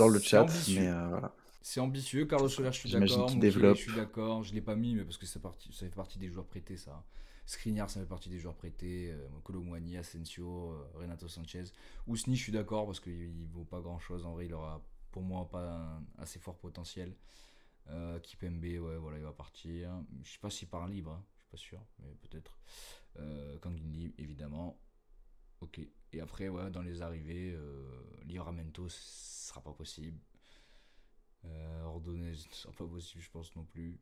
le c'est chat, mais ambitieux. voilà, C'est ambitieux. c'est Carlos ça. Soler, je suis J'imagine d'accord. qu'il Mukele, je développe. suis d'accord. Je l'ai pas mis, mais parce que ça fait partie des joueurs prêtés, ça. Skriniar, ça fait partie des joueurs prêtés. Kolo Muani, Asensio, Renato Sanchez. Ousni, je suis d'accord parce qu'il vaut pas grand chose. En vrai, il aura pour moi pas un assez fort potentiel. Kipembe, ouais, voilà, il va partir. Je sais pas s'il part libre, hein, je suis pas sûr, mais peut-être. Kangin, évidemment. Ok. Et après, ouais, dans les arrivées, Livramento, ce sera pas possible. Ordonez, ce sera pas possible, je pense non plus.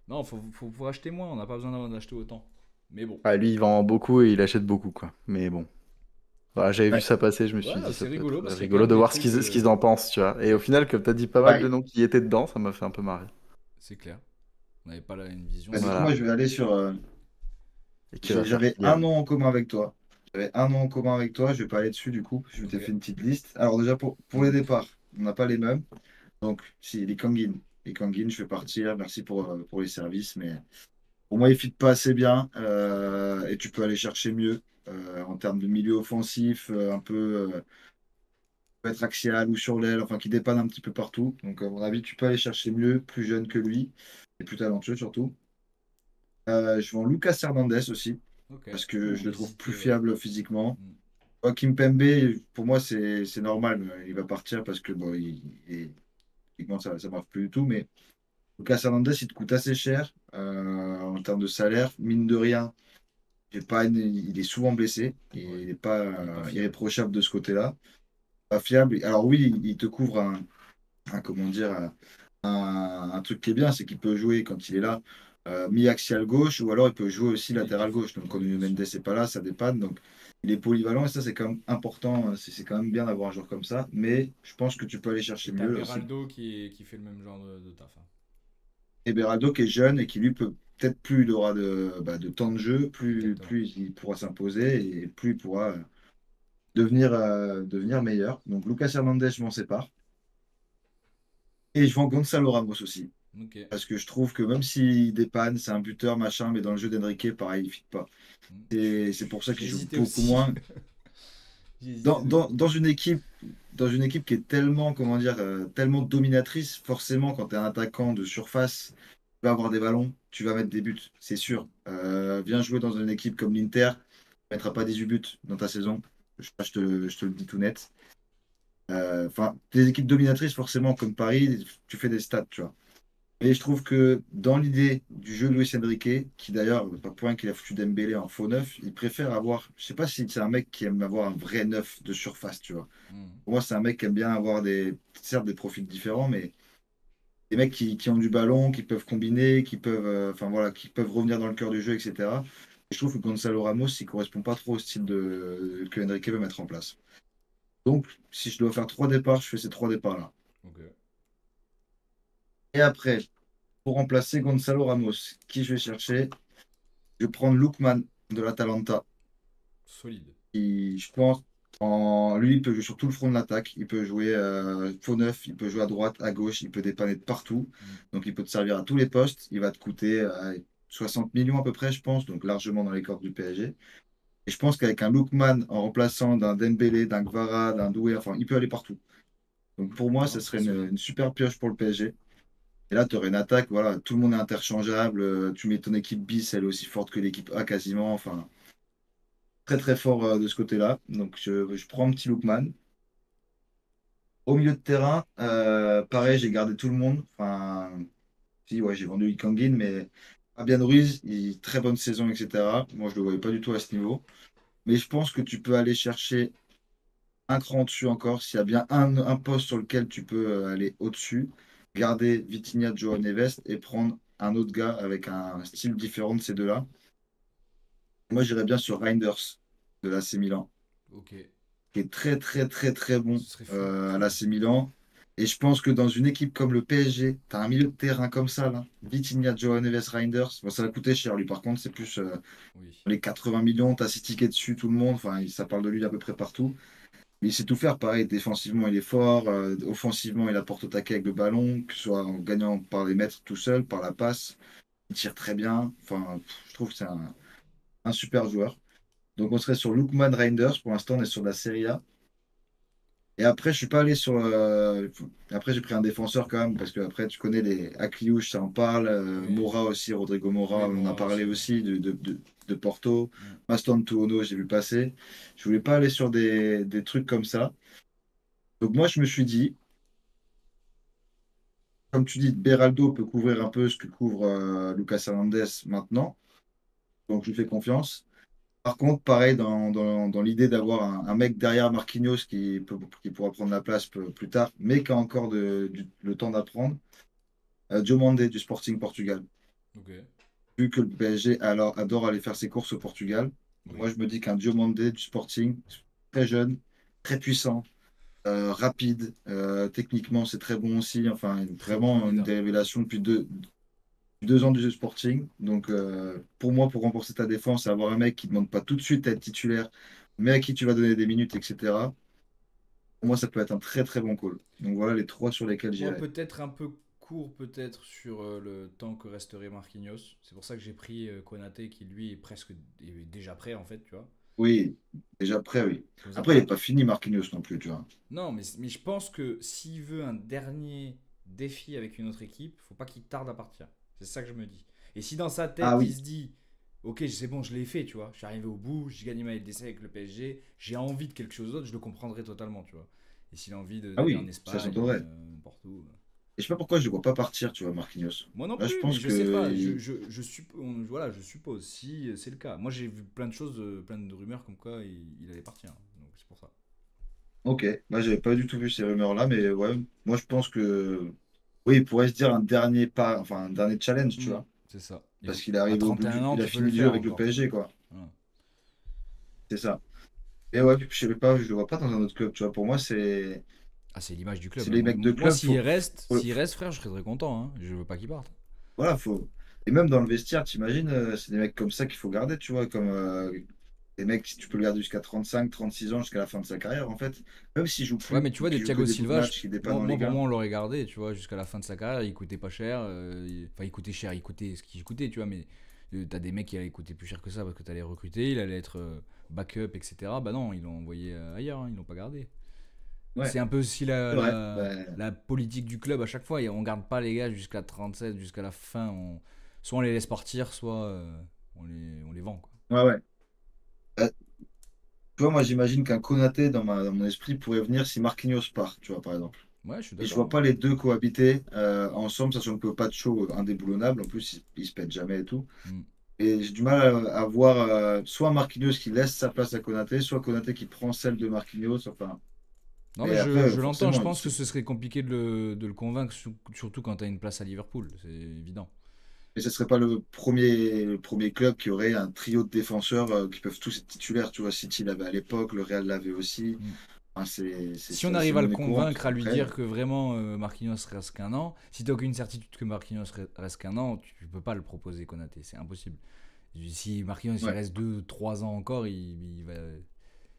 Non, faut acheter moins, on n'a pas besoin d'en acheter autant. Mais bon. Ah, lui, il vend beaucoup et il achète beaucoup, quoi. Mais bon. Voilà, j'avais vu Ouais. ça passer, je me suis Ouais, dit, ça c'est peut rigolo être parce qu'il y a quand rigolo même de des voir trucs. ce qu'ils en pensent, tu vois. Et au final, comme tu as dit pas mal de Ouais. noms qui étaient dedans, ça m'a fait un peu marrer. C'est clair. On n'avait pas là une vision, Bah, du c'est coup, cool. moi, Voilà. je vais aller sur. Et qui va faire J'avais un Kylian. nom en commun avec toi. J'avais un nom en commun avec toi. Je vais pas aller dessus du coup. Je Ok. t'ai fait une petite liste. Alors, déjà, pour les départs, on n'a pas les mêmes. Donc, si, les Kangin. Les Kangin, je vais partir. Merci pour les services. Mais pour moi, ils ne fit pas assez bien. Et tu peux aller chercher mieux en termes de milieu offensif, un peu peut être axial ou sur l'aile, enfin qui dépanne un petit peu partout. Donc, à mon avis, tu peux aller chercher mieux, plus jeune que lui et plus talentueux surtout. Je vends Lucas Hernandez aussi Ok. parce que je le trouve plus J'hésitais, ouais. fiable physiquement. Mm. Joachim Pembe, pour moi, c'est normal. Il va partir parce que bon, physiquement, ça ne marche plus du tout. Mais Lucas Hernandez, il te coûte assez cher en termes de salaire. Mine de rien, il est souvent blessé. Ouais. Il n'est pas Il est pas fiable. irréprochable de ce côté-là. Pas fiable. Alors oui, il te couvre comment dire, un truc qui est bien, c'est qu'il peut jouer quand il est là, mi-axial gauche, ou alors il peut jouer aussi Oui, latéral gauche. Donc quand oui, bien Mendes sûr. n'est pas là, ça dépanne. Donc il est polyvalent et ça c'est quand même important. C'est quand même bien d'avoir un joueur comme ça. Mais je pense que tu peux aller chercher Et t'as mieux aussi. Beraldo qui fait le même genre de taf, hein. Et Beraldo qui est jeune et qui lui peut peut-être plus il aura de temps de jeu, Exactement. plus il pourra s'imposer et plus il pourra devenir meilleur. Donc Lucas Hernandez, je m'en sépare. Et je vends Gonzalo Ramos aussi. Ok. Parce que je trouve que même s'il dépanne, c'est un buteur, machin, mais dans le jeu d'Enrique, pareil, il ne fit pas. C'est pour ça qu'il joue J'hésitais beaucoup aussi. moins. J'ai hésité Dans, de dans, fou. dans une équipe qui est tellement, comment dire, tellement dominatrice, forcément, quand tu es un attaquant de surface, tu vas avoir des ballons, tu vas mettre des buts, c'est sûr. Viens jouer dans une équipe comme l'Inter, tu ne mettras pas 18 buts dans ta saison. Je te le dis tout net. Enfin, des équipes dominatrices, forcément, comme Paris, tu fais des stats, tu vois. Et je trouve que dans l'idée du jeu de Luis Enrique, qui d'ailleurs, pas pour rien qu'il a foutu Dembélé en faux neuf, il préfère avoir, je sais pas si c'est un mec qui aime avoir un vrai neuf de surface, tu vois. Hmm. Pour moi, c'est un mec qui aime bien avoir certes des profils différents, mais des mecs qui ont du ballon, qui peuvent combiner, qui peuvent, enfin voilà, qui peuvent revenir dans le cœur du jeu, etc. Et je trouve que Gonzalo Ramos, il correspond pas trop au style que Enrique veut mettre en place. Donc, si je dois faire 3 départs, je fais ces 3 départs-là. Ok. Et après, pour remplacer Gonzalo Ramos, qui je vais chercher? Je vais prendre Lookman de l'Atalanta, Solide. qui, je pense, lui, il peut jouer sur tout le front de l'attaque. Il peut jouer faux neuf, il peut jouer à droite, à gauche, il peut dépanner de partout. Hmm. Donc, il peut te servir à tous les postes. Il va te coûter 60 millions à peu près, je pense, donc largement dans les cordes du PSG. Et je pense qu'avec un Lookman en remplaçant d'un Dembélé, d'un Gvara, d'un Doué, enfin, il peut aller partout. Donc, pour moi, Non, ce très serait solide. une super pioche pour le PSG. Et là, tu aurais une attaque, voilà, tout le monde est interchangeable. Tu mets ton équipe bis, elle est aussi forte que l'équipe A quasiment. Enfin, très très fort de ce côté-là. Donc je prends un petit Lookman. Au milieu de terrain, pareil, j'ai gardé tout le monde. Enfin, si, ouais, j'ai vendu Ikangin, mais Fabian Ruiz, très bonne saison, etc. Moi, je ne le voyais pas du tout à ce niveau. Mais je pense que tu peux aller chercher un cran au-dessus encore. S'il y a bien un poste sur lequel tu peux aller au-dessus, garder Vitinha, Joao Neves et prendre un autre gars avec un style différent de ces deux-là. Moi, j'irais bien sur Reinders de l'AC Milan, Ok. qui est très très très très bon Ce serait fou. à Très l'AC fou. Milan. Et je pense que dans une équipe comme le PSG, tu as un milieu de terrain comme ça, là. Vitinha, Joao Neves, Reinders. Bon, ça va coûter cher, lui. Par contre, c'est plus Oui. les 80 millions. Tu as 6 tickets dessus, tout le monde. Enfin, ça parle de lui à peu près partout. Mais il sait tout faire. Pareil, défensivement, il est fort. Offensivement, il apporte au taquet avec le ballon, que ce soit en gagnant par les mètres tout seul, par la passe. Il tire très bien. Enfin, je trouve que c'est un super joueur. Donc, on serait sur Lookman Reinders. Pour l'instant, on est sur la Serie A. Et après, je suis pas allé sur. Après, j'ai pris un défenseur quand même, parce que après, tu connais les Akliouche, ça en parle. Oui. Mora aussi, Rodrigo Mora, Oui, on en a Mora parlé aussi, ouais. aussi, de Porto. Hmm. Maston Tuono, j'ai vu passer. Je voulais pas aller sur des trucs comme ça. Donc, moi, je me suis dit, comme tu dis, Beraldo peut couvrir un peu ce que couvre Lucas Hernandez maintenant. Donc, je lui fais confiance. Par contre, pareil, dans l'idée d'avoir un mec derrière Marquinhos qui pourra prendre la place plus tard, mais qui a encore le temps d'apprendre, Diomandé du Sporting Portugal. Ok. Vu que le PSG adore aller faire ses courses au Portugal, moi Oui. je me dis qu'un Diomandé du Sporting, très jeune, très puissant, rapide, techniquement c'est très bon aussi, enfin Très bon vraiment une leader. des révélations depuis 2 ans du jeu Sporting. Donc, pour moi, pour renforcer ta défense, avoir un mec qui ne demande pas tout de suite à être titulaire, mais à qui tu vas donner des minutes, etc. Pour moi, ça peut être un très très bon call. Donc, voilà les 3 sur lesquels Moi, j'irai. peut-être un peu court, peut-être sur le temps que resterait Marquinhos. C'est pour ça que j'ai pris Konaté, qui lui est déjà prêt, en fait, tu vois. Oui, déjà après, oui. Comme ça, Après, il n'est t'as. pas fini, Marquinhos non plus, tu vois. Non, mais je pense que s'il veut un dernier défi avec une autre équipe, faut pas qu'il tarde à partir. C'est ça que je me dis. Et si dans sa Ah tête, il oui, se dit, ok, c'est bon, je l'ai fait, tu vois. Je suis arrivé au bout, j'ai gagné ma LDC avec le PSG, j'ai envie de quelque chose d'autre, je le comprendrai totalement, tu vois. Et s'il a envie ah d'aller en oui, ça Espagne, s'entendrait. n'importe où. Et je sais pas pourquoi je ne le vois pas partir, tu vois, Marquinhos. Moi non Là, je plus, mais pense je sais pas. que. Voilà, je suppose si c'est le cas. Moi, j'ai vu plein de choses, plein de rumeurs comme quoi il allait partir. Donc c'est pour ça. Ok, moi, j'avais pas du tout vu ces rumeurs-là, mais ouais, moi, je pense que. Oui, il pourrait se dire un dernier pas, enfin, un dernier challenge, tu Hmm, vois. c'est ça. Parce qu'il est À arrivé au bout 31 ans, il a tu peux le fini le jeu faire avec le encore, tu vois. PSG, quoi. Voilà. C'est ça. Et ouais, je sais pas, je le vois pas dans un autre club, tu vois. Pour moi, Ah, c'est l'image du c'est club, hein. les Moi, mecs de moi, club, s'il reste, frère, je serais très content, hein. Je veux pas qu'il parte. voilà, faut. Et même dans le vestiaire, t'imagines, c'est des mecs comme ça qu'il faut garder, tu vois, comme Les mecs, si tu peux le garder jusqu'à 35, 36 ans, jusqu'à la fin de sa carrière, en fait, même s'il joue plus, Ouais, mais tu vois, qu'il des joue Thiago que des bouts de Silva, match, qu'il dépanne en moi, Ligue pour 1. moi, on l'aurait gardé, tu vois, jusqu'à la fin de sa carrière. Il coûtait pas cher. Enfin, il coûtait cher, il coûtait ce qu'il coûtait, tu vois, mais t'as des mecs qui allaient coûter plus cher que ça parce que t'allais recruter, il allait être backup, etc. Bah non, ils l'ont envoyé ailleurs, hein, ils l'ont pas gardé. Ouais, C'est un peu aussi c'est vrai. Ben, la politique du club à chaque fois. Et on garde pas les gars jusqu'à 37, jusqu'à la fin. Soit on les laisse partir, soit on les vend, quoi. ouais, ouais. Euh, Tu vois, moi, j'imagine qu'un Konaté, dans mon esprit, pourrait venir si Marquinhos part, tu vois, par exemple. Ouais, je suis Et je d'accord. vois pas les deux cohabiter ensemble, sachant que Pacho, indéboulonnable, en plus, il se pète jamais et tout. Mm. Et j'ai du mal à voir soit Marquinhos qui laisse sa place à Konaté, soit Konaté qui prend celle de Marquinhos. Enfin, Non, mais mais après, je l'entends. Je forcément, pense que ce serait compliqué de le convaincre, surtout quand tu as une place à Liverpool. C'est évident. mais ce serait pas le premier club qui aurait un trio de défenseurs qui peuvent tous être titulaires. Tu vois, City l'avait à l'époque, le Real l'avait aussi. Mm. Enfin, c'est Si on c'est assez arrive à le monnaie courante. convaincre, à lui Après, dire que vraiment Marquinhos reste qu'un an, si tu aucune certitude que Marquinhos reste qu'un an, tu peux pas le proposer, Konaté. C'est impossible. Si Marquinhos il ouais. reste 2 3 ans encore, il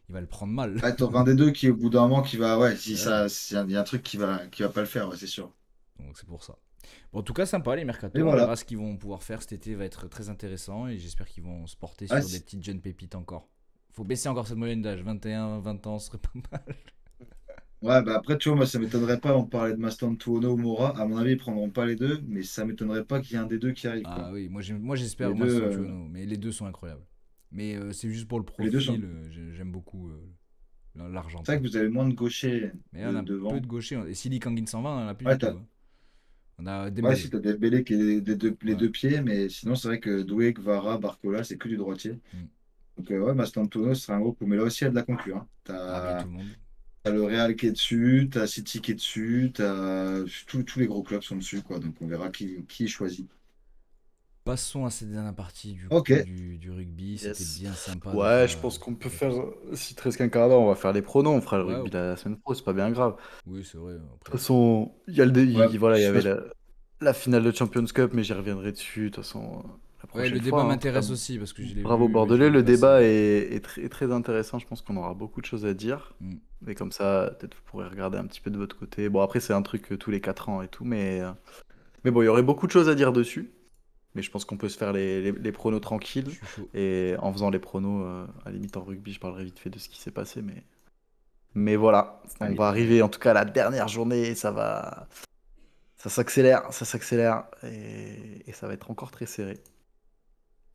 va le prendre mal. Ah, t'en un des deux qui, au bout d'un moment, qui va. Ouais, si Ouais. ça, il y a un truc qui va pas le faire, ouais, c'est sûr. Donc c'est pour ça. Bon, en tout cas, sympa les Et mercato. On voilà. verra ce qu'ils vont pouvoir faire cet été. Va être très intéressant et j'espère qu'ils vont se porter Ah, sur des si- petites jeunes pépites encore. Faut baisser encore cette moyenne d'âge. 21, 20 ans, ce serait pas mal. Ouais, bah après, tu vois, moi, ça m'étonnerait pas. On parlait de Mastantuono ou Mora. À mon avis, ils prendront pas les deux, mais ça m'étonnerait pas qu'il y ait un des deux qui arrive, quoi. Ah oui, moi Les j'espère deux, Mastantuono, mais les deux sont incroyables. Mais c'est juste pour le les deux sont. profil, j'aime beaucoup C'est vrai l'Argentin. que vous avez moins de gauchers Mais là, on a peu devant. de gauchers. Et Sili Kangin 120, on en a plus Ouais, du tout, hein. On a ouais, si Dembélé. t'as Dembélé qui est les Ouais. deux pieds, mais sinon, c'est vrai que Doué, Kvara, Barcola, c'est que du droitier. Mm. Donc, ouais, Mastantuono, ce sera un gros coup. Mais là aussi, il y a de la concurrence, hein. Ah, puis il y a tout le monde. T'as le Real qui est dessus, t'as City qui est dessus, tous les gros clubs sont dessus, quoi. Donc, on verra qui choisit. Passons à cette dernière partie du Ok. coup du rugby. C'était Yes. bien sympa de Ouais, faire, je pense qu'on peut de faire faire, ça. si te reste qu'un quart d'heure, on va faire les pronos, on fera le Ouais, rugby la semaine pro, c'est pas bien grave. oui, c'est vrai. De toute Après, façon, il y a Ouais, voilà, il y je avait sais la finale de Champions Cup, mais j'y reviendrai dessus, de toute façon, la ouais, le prochaine débat fois, hein. En tout cas, m'intéresse aussi parce que je l'ai bravo vu, je l'ai Bordelais, vu le débat passer. est très, très intéressant, je pense qu'on aura beaucoup de choses à dire. Mm. Mais comme ça, peut-être vous pourrez regarder un petit peu de votre côté. Bon, après, c'est un truc tous les 4 ans et tout, mais bon, il y aurait beaucoup de choses à dire dessus. Mais je pense qu'on peut se faire les pronos Je tranquilles. suis chaud. Et en faisant les pronos, à la limite en rugby, je parlerai vite fait de ce qui s'est passé. Mais voilà, on Allez, va arriver en tout cas à la dernière journée. Et ça s'accélère. Et ça va être encore très serré.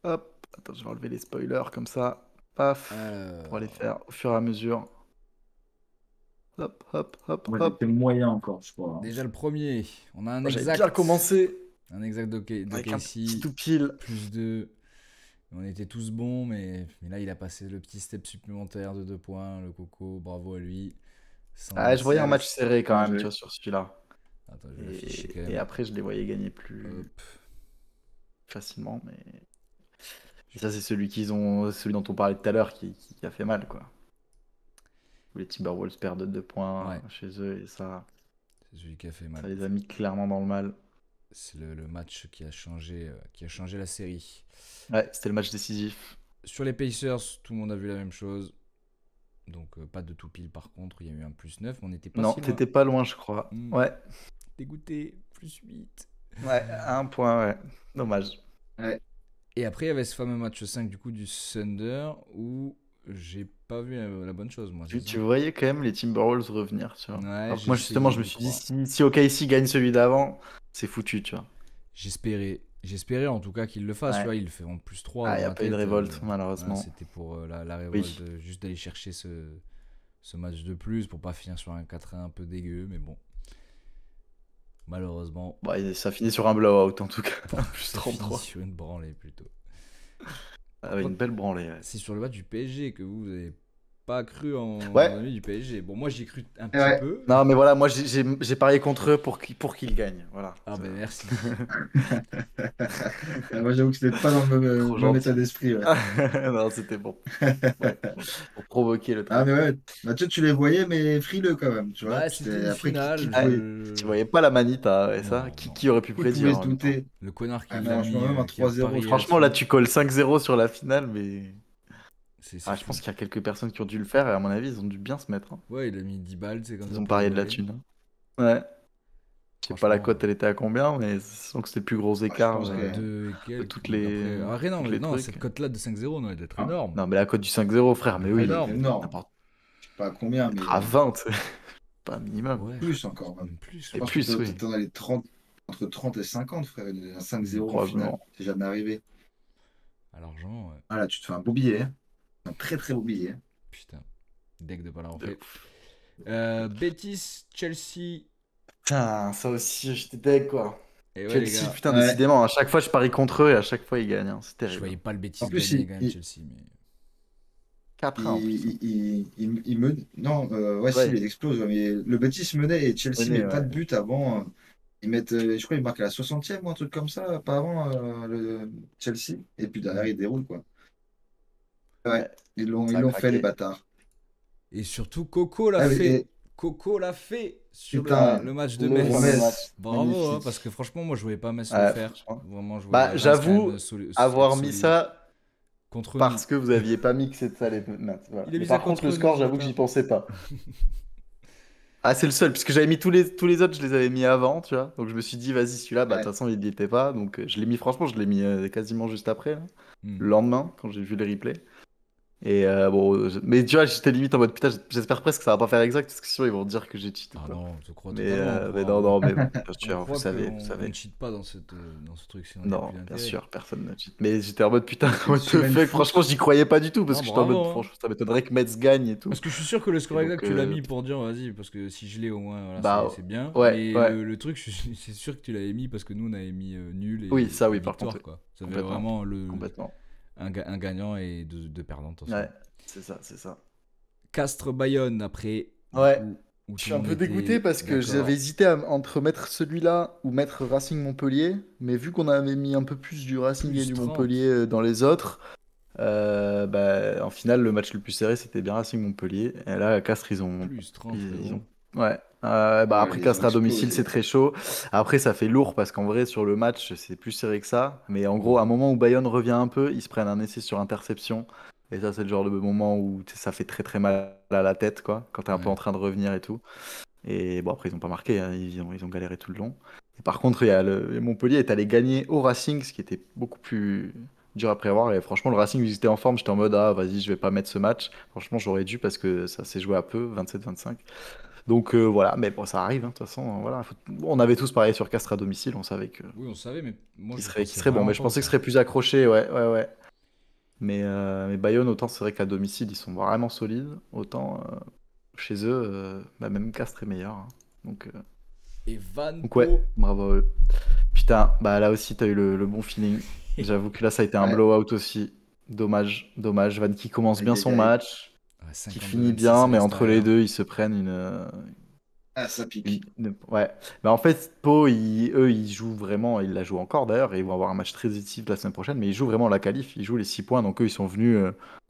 Hop, attends, je vais enlever les spoilers comme ça. Paf, pour aller Alors, faire au fur et à mesure. Hop, hop, hop, moi, hop. j'étais moyen encore, je crois, hein. déjà le premier, on a un Moi, j'avais bien exact. commencé Un exact de avec un petit Casey, tout pile. plus 2. On était tous bons, mais là il a passé le petit step supplémentaire de 2 points. Le coco, bravo à lui. Ah, je voyais un 127. match serré quand Bien même, tu joué. vois, sur celui-là. Attends, je vais l'afficher quand Et même. après, je les voyais gagner plus Hop. facilement. Et ça, c'est celui dont on parlait tout à l'heure qui a fait mal, quoi. Où les Timberwolves perdent 2 points Ouais, chez eux et c'est celui qui a fait mal. ça les a mis clairement dans le mal. C'est le match qui a changé la série. Ouais, c'était le match décisif. Sur les Pacers, tout le monde a vu la même chose. Donc pas de tout pile par contre. Il y a eu un plus 9, mais on n'était pas Non, si loin. t'étais pas loin, je crois. Hmm, Ouais, dégoûté, plus 8. ouais, un point, ouais. Dommage. Ouais. Et après, il y avait ce fameux match 5 du coup du Thunder où j'ai pas vu la bonne chose, moi. C'est ça. Tu voyais quand même les Timberwolves revenir, tu vois. Ouais, Alors que j'ai moi, justement, essayé je me d'y suis dit, croire. si OKC gagne celui d'avant, c'est foutu, tu vois. J'espérais en tout cas qu'il le fasse, tu Ouais. vois, il le fait en plus 3 Ah, il dans n'y a ma pas eu de tête. révolte, Voilà, malheureusement. c'était pour la révolte, Oui. juste d'aller chercher ce match de plus pour pas finir sur un 4-1 un peu dégueu, mais bon, malheureusement, Bon, et ça finit sur un blowout, en tout cas. Plus ça finit 33. sur une branlée plutôt. Ah ouais, une belle branlée, ouais. C'est sur le match du PSG que vous avez pas cru en Ouais. la nuit du PSG. Bon, moi j'y ai cru un petit Ouais. peu. Non, mais voilà, moi j'ai parié contre eux pour qu'ils gagnent. Voilà. Ah ben merci. Moi, j'avoue que c'était pas dans le Trop même état gentil. d'esprit. Ouais. Non, c'était bon. Pour provoquer le Ah, truc. mais ouais, bah, tu les voyais, mais frileux quand même, tu vois. Bah c'était une Après, qui finale. Ouais, pouvait, tu voyais pas la manita, et ça, Non, qui, non. qui aurait pu qui pouvait prédire se en même temps. douter? Le connard qui Ah, l'a mis, franchement, même un qui a 3-0, parié Franchement, là, là-dessus. tu colles 5-0 sur la finale, mais C'est Je fou. pense qu'il y a quelques personnes qui ont dû le faire et à mon avis, ils ont dû bien se mettre, hein. Ouais, il a mis 10 balles, c'est comme Ils ça ont pour parié de la rigoler. thune, hein. Ouais. Je sais pas la Franchement, cote, elle était à combien, mais sens que c'était le plus gros Je écart pense que. 2 et de quelques. toutes Après, après non, toutes les non, cette trucs. cote-là de 5-0, non, elle doit être Ah, énorme. Non, mais la cote du 5-0, frère, mais Elle est elle oui, est énorme. énorme. n'importe. Je sais pas à combien, mais Être à 20, c'est pas un minimum. Ouais, plus encore même. même plus, Je Et pense ouais. que plus, oui, t'en as les 30, entre 30 et 50, frère. Un 5-0 en finale. probablement. C'est jamais arrivé. À l'argent, ouais. Ah là, tu te fais un beau billet, hein. Un très très beau billet, hein. Putain. Deck de pas l'avoir De fait. ouf. Betis, Chelsea. Putain, ça aussi, j'étais deg, quoi. Et ouais, les Chelsea, gars, putain, Ouais. décidément, à chaque fois je parie contre eux et à chaque fois ils gagnent, hein. C'est je terrible. voyais pas le En Betis plus, gagner quand même, Chelsea. Mais... 4-1 en plus. il menait. Non, ouais, si, Ouais, il explose. Ouais, mais le Betis menait et Chelsea met venez, pas ouais. de but avant. Ils mettent, je crois, ils marquent à la 60e ou un truc comme ça, pas avant le Chelsea. Et puis derrière, Mm. ils déroulent, quoi. Ouais, Ouais, ils ça a l'ont fait, les craqué. bâtards. Et surtout, Coco l'a Ah, fait. et, Coco l'a fait sur putain, le match de Le pour fameux Metz. match. Metz, Bravo, hein, parce magnifique. que franchement, moi, je voyais pas Metz le Ouais, faire. franchement. Vraiment, je voyais Bah, Reims quand même j'avoue avoir être mis solide. ça Contre nous. parce que vous aviez pas mis que c'était ça les maths. Voilà. Il a Mais mis ça par contre, le contre nous, score, ce j'avoue que j'y bâtard. pensais pas. Ah, c'est le seul, puisque j'avais mis tous les autres, je les avais mis avant, tu vois. Donc je me suis dit, vas-y, celui-là, bah, de toute Ouais, façon, il n'y était pas. Donc je l'ai mis, franchement, je l'ai mis quasiment juste après, là. Hmm. Le lendemain, quand j'ai vu les replays. Et bon, mais tu vois, j'étais limite en mode putain, j'espère presque que ça va pas faire exact, parce que sinon ils vont dire que j'ai cheaté, Ah quoi. non, je crois totalement. Mais non, non, mais bon, bien On sûr, vous croit savez, vous qu'on savez. ne cheat pas dans ce truc, sinon il n'y a Non, plus bien d'intérêt. sûr, personne ne cheat. Mais j'étais en mode putain, c'est une what the semaine fuck, franchement, foot. j'y croyais pas du tout, parce Non, que j'étais en mode, bravo, hein. franchement, ça m'étonnerait que Metz gagne et tout. Parce que je suis sûr que le Et score exact, donc, tu l'as mis pour dire, vas-y, parce que si je l'ai au moins, voilà, bah, c'est bien. ouais, Mais ouais. le truc, c'est sûr que tu l'avais mis parce que nous, on avait mis nul Oui, ça, et oui, par victoire, contre, quoi. Ça avait complètement, vraiment complètement. un gagnant et deux perdants, de toute façon. Ouais, c'est ça, c'est ça. Castres-Bayonne, après, du Ouais. coup, où Je tout suis le un monde peu dégoûté était parce que j'avais d'accord. hésité entre mettre celui-là ou mettre Racing Montpellier, mais vu qu'on avait mis un peu plus du Racing et Plus du 30. Montpellier dans les autres, bah, en finale, le match le plus serré, c'était bien Racing Montpellier. Et là, à Castres, Plus 30, ils frérot. ont... Ouais. Bah, Ouais, après, ils ont Castres à domicile, c'est explosé. très chaud. Après, ça fait lourd parce qu'en vrai, sur le match, c'est plus serré que ça. Mais en gros, Oui. à un moment où Bayonne revient un peu, ils se prennent un essai sur interception. Et ça, c'est le genre de moment où tu sais, ça fait très très mal à la tête, quoi, quand t'es un peu Ouais. en train de revenir et tout. Et bon, après, ils n'ont pas marqué, hein, ils ont galéré tout le long. Et par contre, il y a Montpellier est allé gagner au Racing, ce qui était beaucoup plus dur à prévoir. Et franchement, le Racing, ils étaient en forme. J'étais en mode, ah, vas-y, je vais pas mettre ce match. Franchement, j'aurais dû parce que ça s'est joué à peu, 27-25. Donc voilà, mais bon, ça arrive, hein, de toute façon. Voilà, on avait tous parié sur Castres à domicile, on savait Oui, on savait, mais moi, je qu'il pensais serait bon. vraiment Mais je pas au pensais que ce faire. serait plus accroché, ouais, ouais, ouais. Mais Bayonne, autant c'est vrai qu'à domicile, ils sont vraiment solides. Autant chez eux, bah, même Castres est meilleur, hein. Donc. Et Van Donc ouais, Po. bravo à eux. Putain, bah là aussi, t'as eu le bon feeling. J'avoue que là, ça a été un Ouais, blowout aussi. Dommage, dommage. Van qui commence aïe, bien aïe, son aïe. match, Ouais, qui 52, finit 26 bien, à mais entre les l'extérieur. deux, ils se prennent Ah, ça pique. Ouais. Bah en fait, Pau, eux, ils jouent vraiment, ils la jouent encore d'ailleurs, et ils vont avoir un match très décisif la semaine prochaine, mais ils jouent vraiment la qualif, ils jouent les 6 points, donc eux, ils sont venus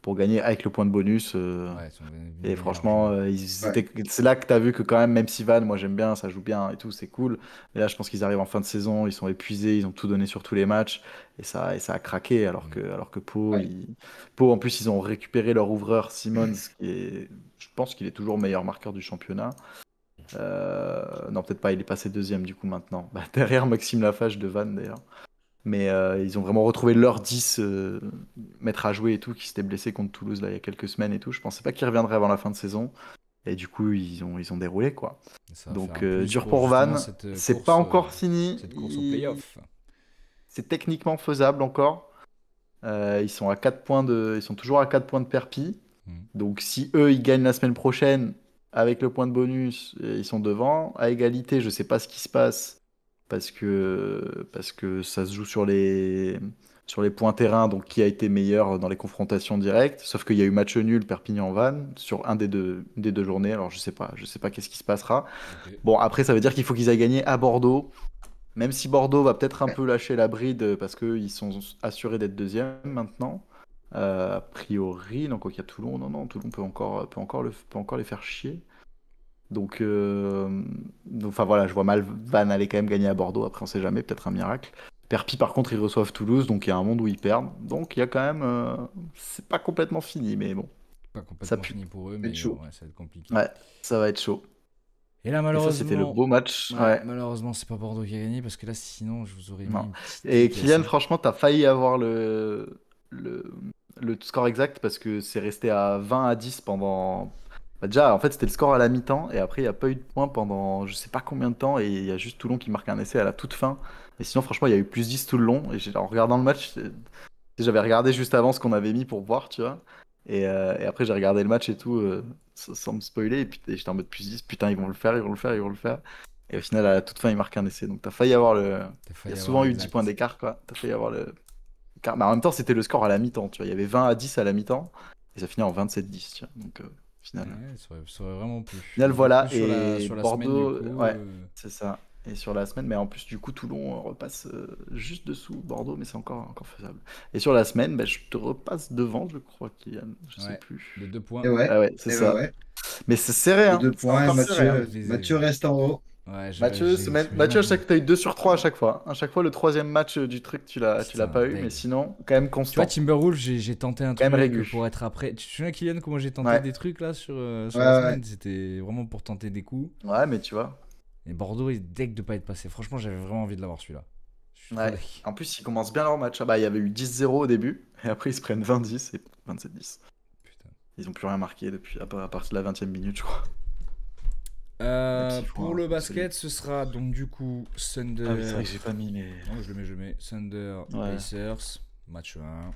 pour gagner avec le point de bonus. Ouais, ils sont venus Et gagner franchement, largement. Ouais, c'est là que tu as vu que quand même si Van, moi j'aime bien, ça joue bien et tout, c'est cool. Mais là, je pense qu'ils arrivent en fin de saison, ils sont épuisés, ils ont tout donné sur tous les matchs et ça a craqué. Alors que Pau, ouais. Pau, en plus, ils ont récupéré leur ouvreur Simons, je pense qu'il est toujours meilleur marqueur du championnat. Non, peut-être pas, il est passé deuxième du coup maintenant. Bah, derrière Maxime Lafage de Van d'ailleurs. Mais ils ont vraiment retrouvé leur 10 maître à jouer et tout, qui s'était blessé contre Toulouse là, il y a quelques semaines et tout. Je pensais pas qu'ils reviendraient avant la fin de saison. Et du coup, ils ont déroulé, quoi. Et ça va faire Donc, un plus dur pour pour justement Van. C'est pas encore fini. cette course au playoff. C'est techniquement faisable encore. Ils sont à 4 points ils sont toujours à 4 points de Perpi. Hmm. Donc, si eux, ils gagnent la semaine prochaine avec le point de bonus, ils sont devant. À égalité, je sais pas ce qui se passe parce que ça se joue sur les points terrain, donc qui a été meilleur dans les confrontations directes. Sauf qu'il y a eu match nul Perpignan-Vannes sur un des deux journées. Alors je sais pas qu'est-ce qui se passera. Ok. Bon, après ça veut dire qu'il faut qu'ils aillent gagner à Bordeaux. Même si Bordeaux va peut-être un peu lâcher la bride parce qu'ils sont assurés d'être deuxième maintenant. A priori, donc il y a Toulon. Non, non, Toulon peut encore les faire chier. Donc, enfin voilà, je vois mal Vannes aller quand même gagner à Bordeaux. Après, on sait jamais, peut-être un miracle. Perpi, par contre, ils reçoivent Toulouse, donc il y a un monde où ils perdent. Donc il y a quand même. C'est pas complètement fini, mais bon, Pas ça complètement pue. fini pour eux, C'est mais chaud. ouais, ça va être compliqué. Ouais, ça va être chaud. Et là, Et ça, c'était le malheureusement, beau match. ouais, Ouais, malheureusement, c'est pas Bordeaux qui a gagné parce que là, sinon, je vous aurais mis non. une petite Et dédicace, Kylian, hein. franchement, t'as failli avoir le, le score exact parce que c'est resté à 20-10 pendant. Bah, déjà, en fait, c'était le score à la mi-temps et après, il n'y a pas eu de points pendant je sais pas combien de temps et il y a juste Toulon qui marque un essai à la toute fin. Et sinon, franchement, il y a eu plus 10 tout le long. Et en regardant le match, j'avais regardé juste avant ce qu'on avait mis pour voir, tu vois. Et après, j'ai regardé le match et tout sans me spoiler. Et puis, j'étais en mode plus 10 putain, ils vont le faire, ils vont le faire, ils vont le faire. Et au final, à la toute fin, il marque un essai. Donc, t'as failli avoir le. T'as Il y a failli avoir souvent eu 10 points l'exact. d'écart, quoi. T'as failli avoir le. Mais en même temps, c'était le score à la mi-temps, tu vois. Il y avait 20-10 à la mi-temps. Et ça finit en 27-10, tu vois. Donc, final. Ouais, ça aurait vraiment pu. Final, Et du coup, voilà. sur la, Et sur la semaine, du Bordeaux, coup, ouais, c'est ça. Et sur la semaine, mais en plus, du coup, Toulon repasse juste dessous Bordeaux, mais c'est encore faisable. Et sur la semaine, bah, je te repasse devant, je crois, Kylian. Je sais ouais, plus. de 2 points. Et ouais, Ah ouais, c'est et ouais, ça. ouais. Mais c'est serré, De hein. deux C'est points, et encore serré, hein. Mathieu reste en haut. Ouais, Mathieu, je Mathieu, m'imagine. t'as eu 2 sur 3 à chaque fois. À chaque fois, le troisième match du truc, tu l'as Putain, pas eu, mais deg. sinon, quand même Tu vois, constant. Timberwolves, j'ai tenté un Quand même truc régu. pour être après. Tu te souviens, Kylian, comment j'ai tenté Ouais, des trucs là Ouais, sur la ouais. semaine? C'était vraiment pour tenter des coups. ouais, mais tu vois. Et Bordeaux est deg de pas être passé. Franchement, j'avais vraiment envie de l'avoir celui-là. Je suis trop Ouais. deg. En plus, ils commencent bien leur match. Ah bah, il y avait eu 10-0 au début, et après, ils se prennent 20-10 et 27-10. Putain. Ils ont plus rien marqué depuis, à partir de la 20e minute, je crois. Même s'ils font Pour un le truc solide. basket, ce sera donc du coup Ah oui, c'est Thunder. vrai que j'ai pas mis, mais. Non, je le mets. Thunder, Ouais. Pacers, match 1.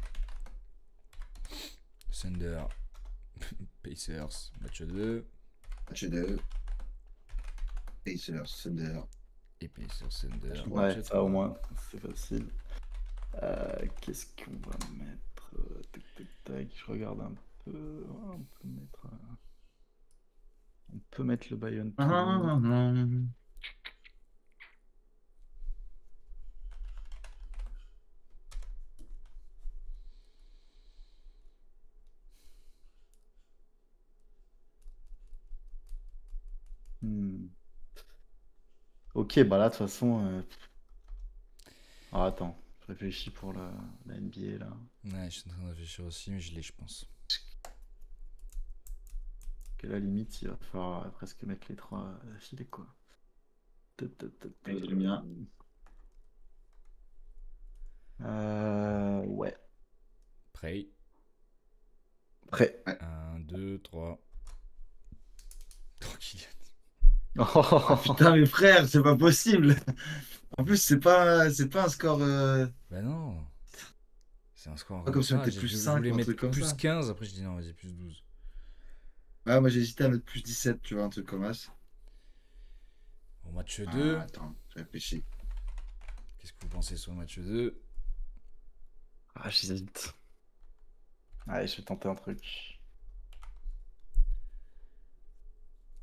Thunder, Pacers, match 2. Match 2. Pacers, Thunder. Et Pacers, Thunder, Ouais, match ça au 3. moins, c'est facile. Qu'est-ce qu'on va mettre? Tac, tac, tac, je regarde un peu. On peut mettre le Bayern Toulon. Hmm. Ok, bah là, de toute façon. Ah, attends, je réfléchis pour la NBA là. Ouais, je suis en train de réfléchir aussi, mais je l'ai, je pense. Que la limite, il va falloir presque mettre les trois affilés, quoi. Et le mien. Ouais. Prêt. Prêt. 1, 2, 3. Tranquille. Ah putain, mes frères, c'est pas possible. En plus, c'est pas un score. Bah non. C'est un score Pas comme comme si on ça. était plus Je 5 voulais ou un mettre truc comme plus ça. 15, après je dis non, vas-y, plus 12. Ouais, moi j'ai hésité à mettre plus 17, tu vois, un truc comme ça. Bon, match 2. Ah, attends, je réfléchis. Qu'est-ce que vous pensez sur le match 2? Ah, j'hésite. Allez, je vais tenter un truc.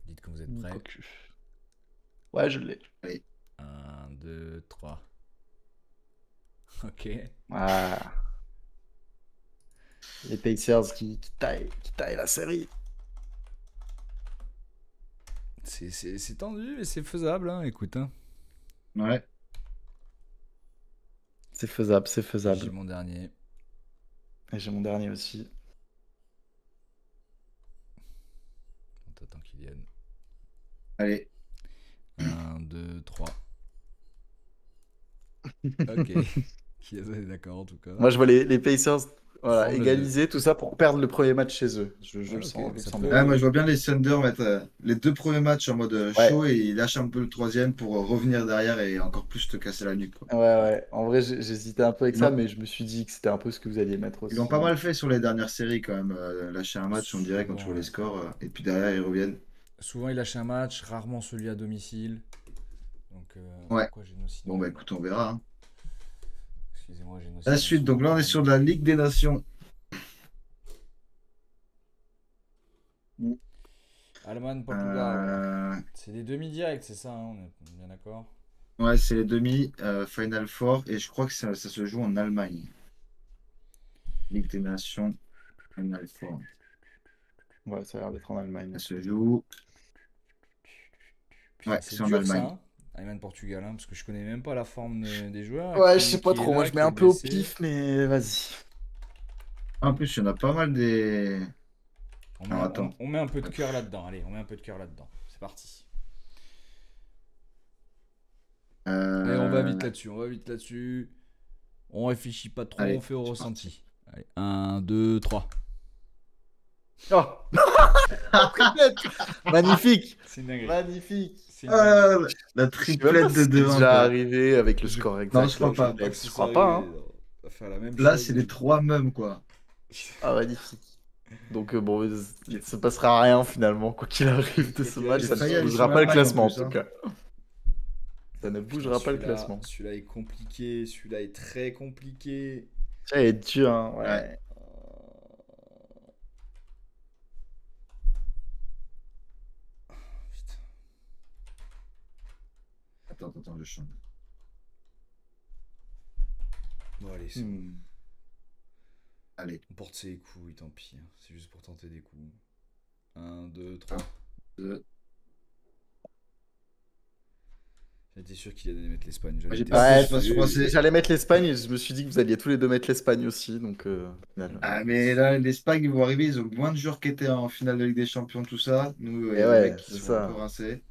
Dites quand vous êtes prêts. Cocu. Ouais, je l'ai. Allez. 1, 2, 3. Ok. Ah. Les Pacers qui taillent la série. C'est tendu, mais c'est faisable, hein, écoute. Hein. Ouais. C'est faisable, c'est J'ai faisable. mon dernier. Et j'ai mon dernier aussi. On t'attend qu'il vienne. Allez. 1, 2, 3. Ok. Qui est d'accord en tout cas. Moi, je vois les Pacers voilà, Prendre le égaliser tout ça pour perdre le premier match chez eux. Je Ouais, le ok, sens, je le ça sens peut- bien. Ouais, moi je vois bien les Thunder mettre les deux premiers matchs en mode Ouais, chaud et ils lâchent un peu le troisième pour revenir derrière et encore plus te casser la nuque, quoi. ouais, ouais. En vrai, j'hésitais un peu avec Ils ça, l'ont mais je me suis dit que c'était un peu ce que vous alliez mettre ils l'ont pas aussi. mal fait sur les dernières séries quand même. Lâcher un match, on dirait quand tu Souvent, vois les ouais. scores. Et puis derrière, ils reviennent. Souvent il lâche un match, rarement celui à domicile. Donc Ouais. pourquoi j'ai nos signaux? Bon, bah écoute, on verra, hein. Excusez-moi, j'ai nos La signaux suite, sur donc là on est sur de la Ligue des Nations. Allemagne, Portugal. Euh, C'est des demi-directs, c'est ça, hein, on est bien d'accord? Ouais, c'est les demi, Final Four, et je crois que ça se joue en Allemagne. Ligue des Nations, Final Four. Ouais, ça a l'air d'être en Allemagne. Ça se joue. Putain, Ouais, c'est c'est en dur ça. Allemagne. Hein. Ayman Portugal, hein, parce que je connais même pas la forme des joueurs. Ouais, je Qui, sais pas qui est trop. Moi, là, je mets qui est un peu au blessé. pif, mais vas-y. En plus, il y en a pas mal des. On met, Alors, un, attends. on met un peu de cœur là-dedans. Allez, on met un peu de cœur là-dedans. C'est parti. Allez, on va vite Euh, là-dessus. On va vite là-dessus. On réfléchit pas trop, on Allez, fait au c'est parti. ressenti. Allez, 1, 2, 3. Oh, triplette. Magnifique. C'est une dinguerie. Magnifique. C'est une dinguerie. Ah, la Je sais même pas triplette si de c'est 2-1, déjà quoi. arrivé avec le Je, score Non, exact. je La crois je pas. crois que triplette. ce Je soit crois pas, arrivé. hein. Non. On va faire la même Là, chose. c'est Mais les trois mêmes, quoi. Ah, magnifique. Donc, bon, il se passera rien finalement, quoi qu'il arrive de ce match. J'ai Ça ne failli aller sur bougera pas le l'Allemagne en classement en plus, tout hein. cas. Ça ne putain, bougera pas le celui-là, classement. celui-là est compliqué. Celui-là est très compliqué. Ça est dur, hein, Ouais. ouais. Putain. Attends, je chante. Bon, allez, c'est bon. Allez, On porte ses couilles, tant pis. Hein. C'est juste pour tenter des coups. 1, 2, 3. 2. J'étais sûr qu'il allait mettre l'Espagne. J'ai J'avais été pas Ouais, fait, je pensais. j'allais mettre l'Espagne et je me suis dit que vous alliez tous les deux mettre l'Espagne aussi. Donc, au final, Ah, mais là, l'Espagne, ils vont arriver, ils ont moins de joueurs qui étaient en finale de Ligue des Champions, tout ça. Nous, il y et a des mecs ouais, qui c'est sont un peu ça. rincés.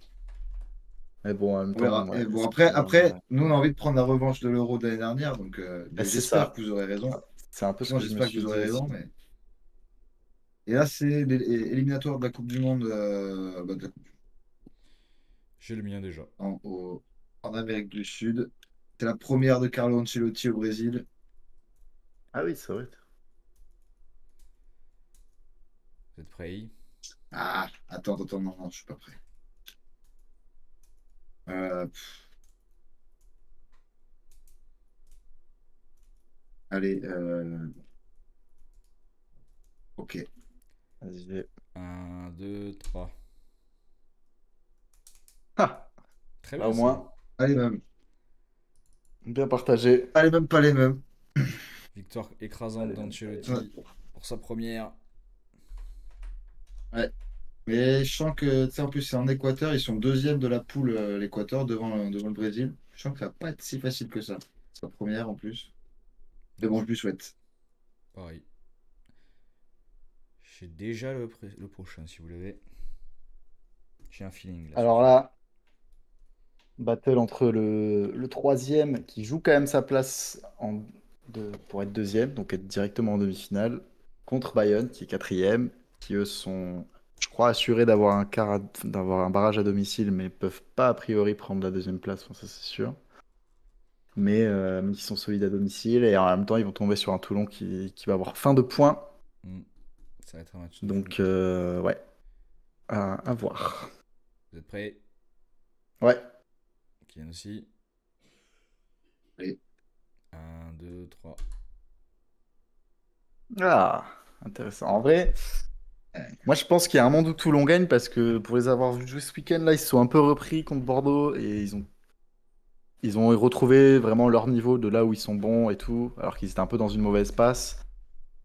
Mais bon, en même On verra. temps, Et ouais, bon, c'est après, nous, on a envie de prendre la revanche de l'Euro de l'année dernière, donc c'est j'espère ça. que vous aurez raison. C'est un peu ce Sinon, que je me j'espère que suis vous dit aurez aussi. raison, mais. Et là, c'est l'éliminatoire de la Coupe du Monde J'ai le mien déjà. en Amérique du Sud. C'est la première de Carlo Ancelotti au Brésil. Ah oui, c'est vrai. Vous êtes prêts? Ah, attends, non, je suis pas prêt. Euh, allez, ok. Vas-y. 1, 2, 3. Ah, Très là bien au ça. moins, Allez, même. bien partagé. Allez, même pas les mêmes. Victoire écrasante Allez, Ouais. d'Ancelotti pour sa première. Ouais. Mais je sens que, tu sais, en plus, c'est en Équateur. Ils sont deuxième de la poule, l'Équateur, devant le Brésil. Je sens que ça va pas être si facile que ça. C'est la première en plus. Mais bon, je lui souhaite. Pareil. J'ai déjà le prochain si vous l'avez. J'ai un feeling là. Alors là, battle entre le troisième qui joue quand même sa place pour être deuxième, donc être directement en demi-finale, contre Bayonne qui est quatrième, qui eux sont, je crois, assurés d'avoir d'avoir un barrage à domicile, mais peuvent pas a priori prendre la deuxième place, enfin, ça c'est sûr. Mais qui sont solides à domicile et en même temps ils vont tomber sur un Toulon qui va avoir fin de points. Ça va être un match de Donc fou. ouais, à voir. Vous êtes prêts? Ouais. Kylian aussi. Allez. 1, 2, 3. Ah, intéressant. En vrai, moi je pense qu'il y a un monde où Toulon gagne parce que pour les avoir vus jouer ce week-end là, ils se sont un peu repris contre Bordeaux et ils ont retrouvé vraiment leur niveau de là où ils sont bons et tout, alors qu'ils étaient un peu dans une mauvaise passe.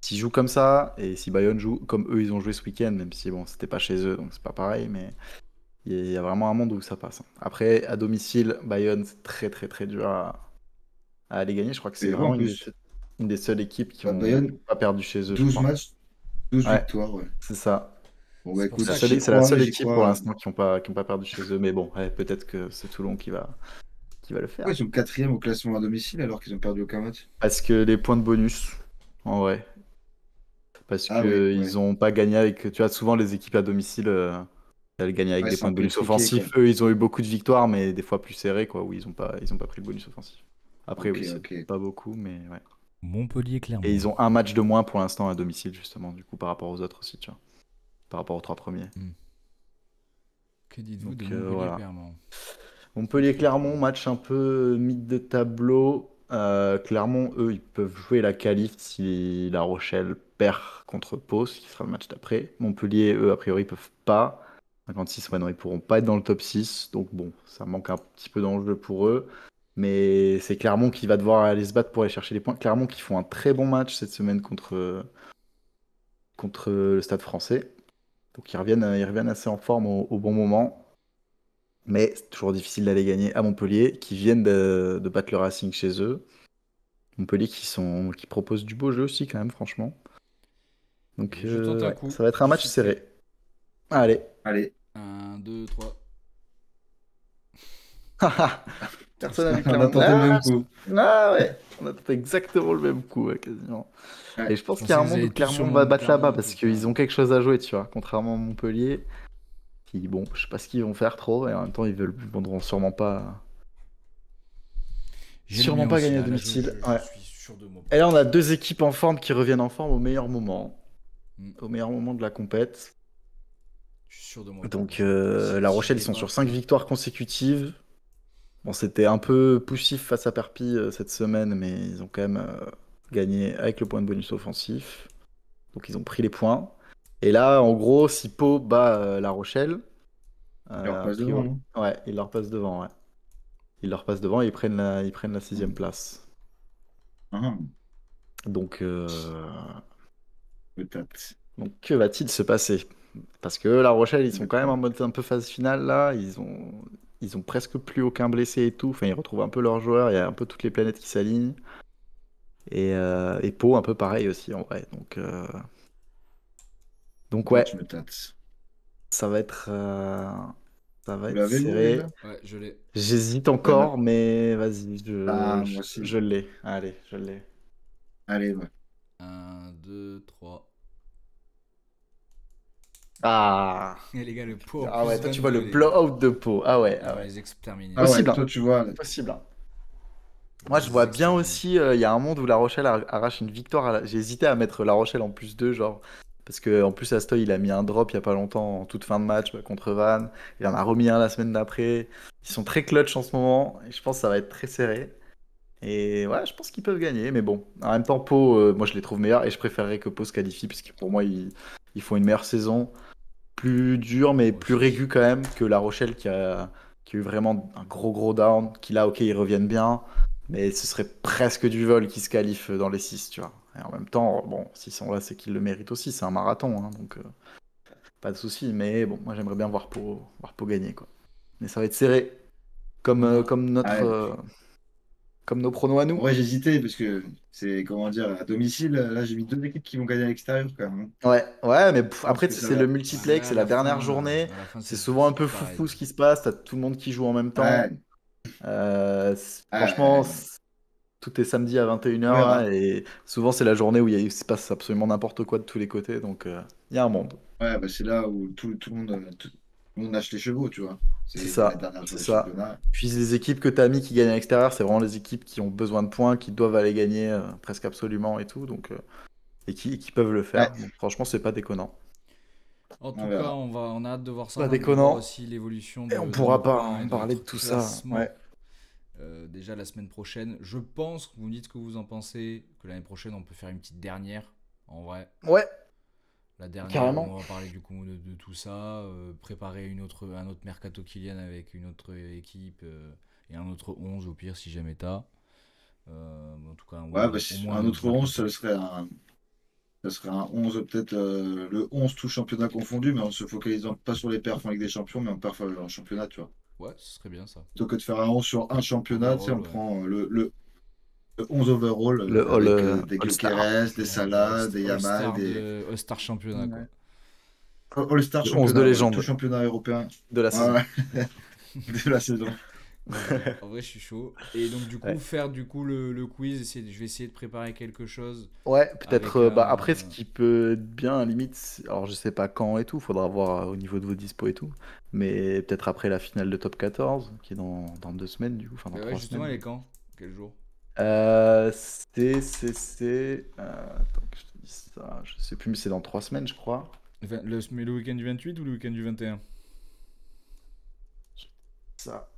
S'ils jouent comme ça et si Bayonne joue comme eux ils ont joué ce week-end, même si bon c'était pas chez eux donc c'est pas pareil, mais il y a vraiment un monde où ça passe. Après à domicile, Bayonne c'est très très très dur à aller gagner. Je crois que c'est Et en vraiment plus, une des seules équipes qui ont Bayonne, pas perdu chez eux, je 12 crois. matchs, 12 Ouais, victoires, ouais. c'est ça. Bon, bah C'est pour écoute, ça j'y C'est la crois, seule j'y équipe pour crois. l'instant qui ont pas perdu chez eux. Mais bon, ouais, peut-être que c'est Toulon qui va le Pourquoi faire. ils sont quatrième au classement à domicile alors qu'ils ont perdu aucun match? Parce que les points de bonus, en vrai. Parce Ah oui, que ouais. ils ont pas gagné avec. Tu vois, souvent les équipes à domicile, elles gagnent avec Ouais, des c'est points un de peu bonus truqué, quoi. offensifs. Eux, ils ont eu beaucoup de victoires, mais des fois plus serrés, quoi, où ils ont pas pris le bonus offensif. Après, Ok, oui, c'est ok. pas beaucoup, mais ouais. Et Montpellier-Clermont. ils ont un match de moins pour l'instant à domicile, justement, du coup, par rapport aux autres aussi, tu vois. Par rapport aux trois premiers. Que dites-vous de Donc voilà. Montpellier-Clermont? Montpellier-Clermont, match un peu mid de tableau. Clermont, eux, ils peuvent jouer la qualif si La Rochelle perd contre Pau, ce qui sera le match d'après. Montpellier, eux, a priori, peuvent pas. 56, ouais, non, ils pourront pas être dans le top 6. Donc bon, ça manque un petit peu d'enjeu pour eux. Mais c'est Clermont qui va devoir aller se battre pour aller chercher les points. Clermont qui font un très bon match cette semaine contre le Stade français. Donc ils reviennent assez en forme au bon moment. Mais c'est toujours difficile d'aller gagner à Montpellier, qui viennent de battre le Racing chez eux. Montpellier qui propose du beau jeu aussi quand même, franchement. Donc Je tente un ouais, coup. ça va être un Je match suis prêt. serré. Allez. Allez. 1, 2, 3. Personne n'a vu On a clairement. tenté le même coup. Ouais, on a tenté exactement le même coup, ouais, quasiment. Ouais. Et je pense Je qu'il y a un pensais que vous monde où alliez tous sur Clermont va mon battre Clermont là-bas en parce tout cas. qu'ils ont quelque chose à jouer, tu vois. Contrairement à Montpellier, qui, bon, je sais pas ce qu'ils vont faire trop, et en même temps, ils voudront J'ai le sûrement mien pas aussi gagner à là. Là, domicile. je Ouais. suis sûr de moi. Et là, on a deux équipes en forme qui reviennent en forme au meilleur moment. Mm. Au meilleur moment de la compète. Je suis sûr de moi. Donc, Si La je Rochelle, ils l'ai sont pas, sur 5 putain. victoires consécutives. Bon, c'était un peu poussif face à Perpy cette semaine, mais ils ont quand même gagné avec le point de bonus offensif. Donc, ils ont pris les points. Et là, en gros, si Pau bat La Rochelle, Il leur a passe devant. priori, ouais, ils leur passent devant, ouais. Ils leur passent devant et ils prennent la 6e place. Ah, Donc, peut-être. donc que va-t-il se passer? Parce que La Rochelle, ils sont quand même D'accord. en mode un peu phase finale là. Ils ont presque plus aucun blessé et tout. Enfin, ils retrouvent un peu leurs joueurs. Il y a un peu toutes les planètes qui s'alignent. Et Pau, un peu pareil aussi en vrai. Donc Là, ouais, tu me tâtes. ça va être, ça va Vous être l'avez, vous, les serré. gars? Ouais, je l'ai. J'hésite Ouais, bah. encore, mais vas-y, Ah, moi aussi. je l'ai. Allez, je l'ai. Allez, ouais. 1, 2, 3. Ah! Et les gars, le pot en Ah plus ouais, toi tu vois 22, le les gars. blowout de Pau. Ah ouais, Ah, ah on va ouais. les exterminer. Ah ouais, Possible, hein. toi, tu vois. Possible, hein. On va Moi, je vois les bien exterminer. aussi, il y a un monde où La Rochelle arrache une victoire. J'ai hésité à mettre La Rochelle en plus 2, genre. Parce que en plus, Astoy, il a mis un drop il y a pas longtemps, en toute fin de match, contre Vannes. Il en a remis un la semaine d'après. Ils sont très clutch en ce moment. Et je pense que ça va être très serré. Et ouais, je pense qu'ils peuvent gagner. Mais bon, en même temps, Pau, moi, je les trouve meilleurs. Et je préférerais que Pau se qualifie. Parce que pour moi, ils font une meilleure saison. Plus dure, mais Moi plus aussi. régue quand même que La Rochelle qui a eu vraiment un gros down. Qui là, ok, ils reviennent bien. Mais ce serait presque du vol qui se qualifie dans les 6, tu vois. Et en même temps, bon, s'ils sont là, c'est qu'ils le méritent aussi. C'est un marathon, hein, donc pas de souci. Mais bon, moi j'aimerais bien voir Pau gagner, quoi. Mais ça va être serré, comme, On a. Ah ouais. comme nos pronos à En nous. vrai, j'hésitais parce que c'est, comment dire, à domicile, là, j'ai mis deux équipes qui vont gagner à l'extérieur quand même, hein. Ouais, mais Je pense après, que tu sais, ça c'est le va. Bah multiplex, là, c'est la dernière journée. à la fin C'est souvent un c'est peu plus pareil. foufou ce qui se passe. T'as tout le monde qui joue en même temps. Ouais, Franchement, ouais, tout est samedi à on 21h verra. là, et souvent c'est la journée où il se passe absolument n'importe quoi de tous les côtés, donc il y a un monde. Ouais, bah, c'est là où tout le monde, tout le monde lâche les chevaux, tu vois. C'est C'est la ça, dernière c'est journée de ça. championnat. Puis les équipes que tu as mis qui gagnent à l'extérieur, c'est vraiment les équipes qui ont besoin de points, qui doivent aller gagner presque absolument et tout, et qui peuvent le Ouais, faire. Donc franchement, c'est pas déconnant. En on tout cas, verra. on a hâte de voir ça. Pas On a hâte de voir déconnant. aussi l'évolution Et on de nos pourra pas points et en de parler de notre tout ça. Ouais. classement. Déjà la semaine prochaine. Je pense que vous me dites ce que vous en pensez. Que l'année prochaine, on peut faire une petite dernière. En vrai. Ouais, La dernière où carrément. on va parler du coup de tout ça. Préparer un autre mercato Kylian avec une autre équipe. Et un autre 11 au pire si jamais t'as. En tout cas, Ouais, ouais, bah, au moins un un autre autre 11, mercato. ça serait un 11 peut-être le 11 tout championnat confondu, mais en se focalisant pas sur les perfs en Ligue des Champions, mais en perfs en championnat, tu vois. Ouais, ce serait bien ça. Plutôt que de faire un 11 sur un championnat, tu sais, Overall, on ouais. prend le 11 overall Le avec des All-Star. Gyökeres, des Salah, des Yamal, des All-Star championnat quoi. Ouais. All-Star Le 11 de championnat, ouais, tout légende championnat européen. de la Ouais, saison. ouais, de la saison. En vrai, je suis chaud. Et donc, du coup, Ouais. faire du coup le quiz, je vais essayer de préparer quelque chose Ouais, peut-être. avec Bah, après, ce un. qui peut être bien, limite, alors je sais pas quand et tout, faudra voir au niveau de vos dispos et tout, mais peut-être après la finale de top 14, qui est dans 2 semaines, du coup, enfin dans Ouais, trois justement, semaines. elle est quand? Quel jour? Attends que je te dise ça, je sais plus, mais c'est dans 3 semaines, je crois. Mais le week-end du 28 ou le week-end du 21? Ça,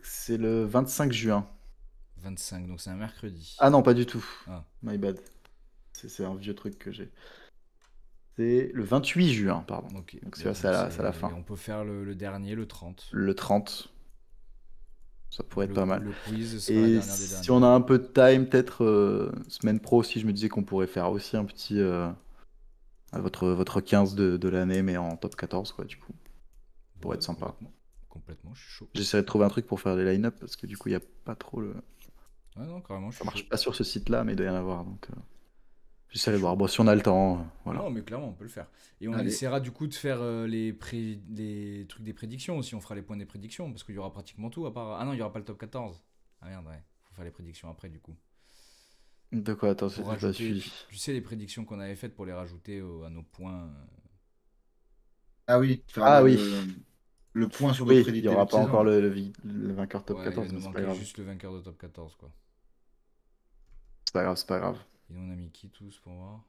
c'est le 25 juin. 25, donc c'est un mercredi. Ah non, pas du tout. Ah, My bad. C'est un vieux truc que j'ai. C'est le 28 juin, pardon. ok. Donc Bah, c'est à la fin. on peut faire le dernier, le 30. Le 30, ça pourrait être pas mal. Le quiz sera la Et dernière des si dernières. on a un peu de time, peut-être semaine pro aussi, je me disais qu'on pourrait faire aussi un petit votre 15 de l'année, mais en top 14, quoi, du coup. Pour Ouais, être sympa. complètement. complètement, je suis chaud. J'essaierai de trouver un truc pour faire des line-up parce que du coup, il n'y a pas trop le. Ouais, non, carrément, je Ça suis chaud. marche pas sur ce site-là, mais il doit y en avoir. Donc, j'essaierai de Chaud. voir. Bon, si on a le temps, voilà. Non, mais clairement, on peut le faire. Et on Allez. essaiera du coup de faire les trucs des prédictions aussi. On fera les points des prédictions parce qu'il y aura pratiquement tout à part. Ah non, il y aura pas le top 14. Ah merde, ouais. Faut faire les prédictions après du coup. De quoi? Attends, Pour j'ai pas rajouter, suivi. tu sais, les prédictions qu'on avait faites pour les rajouter à nos points. Ah oui, faire Ah oui. le point sur Oui, notre il n'y début aura de pas saison. encore le vainqueur top Ouais, 14, il va mais nous c'est pas manquer grave. juste le vainqueur de top 14 quoi. C'est pas grave, c'est pas grave. Et nous on a mis qui tous pour voir?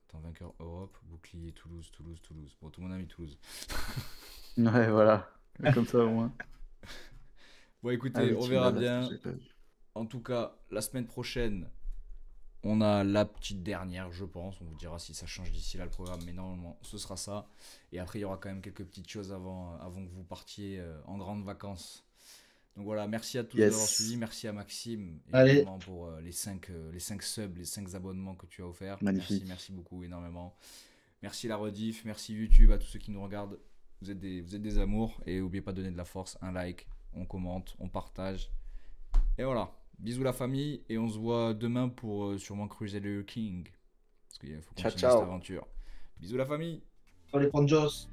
Attends, vainqueur Europe, bouclier Toulouse. Bon, tout le monde a mis Toulouse. Ouais, voilà. Comme ça, au moins. Bon, écoutez, Ah oui, on tu verra l'as, bien. j'ai pas vu. En tout cas, la semaine prochaine, on a la petite dernière, je pense. On vous dira si ça change d'ici là le programme, mais normalement, ce sera ça. Et après, il y aura quand même quelques petites choses avant que vous partiez en grandes vacances. Donc voilà, merci à tous Yes. d'avoir suivi. Merci à Maxime, Allez. évidemment, pour les 5 subs, les 5 abonnements que tu as offerts. Magnifique. Merci beaucoup, énormément. Merci la rediff, merci YouTube, à tous ceux qui nous regardent. Vous êtes des amours. Et n'oubliez pas de donner de la force, un like, on commente, on partage. Et voilà. Bisous la famille et on se voit demain pour sûrement Crusader King. Parce qu'il faut Ciao, continuer ciao. cette aventure. Bisous la famille. Allez, prendre Joss.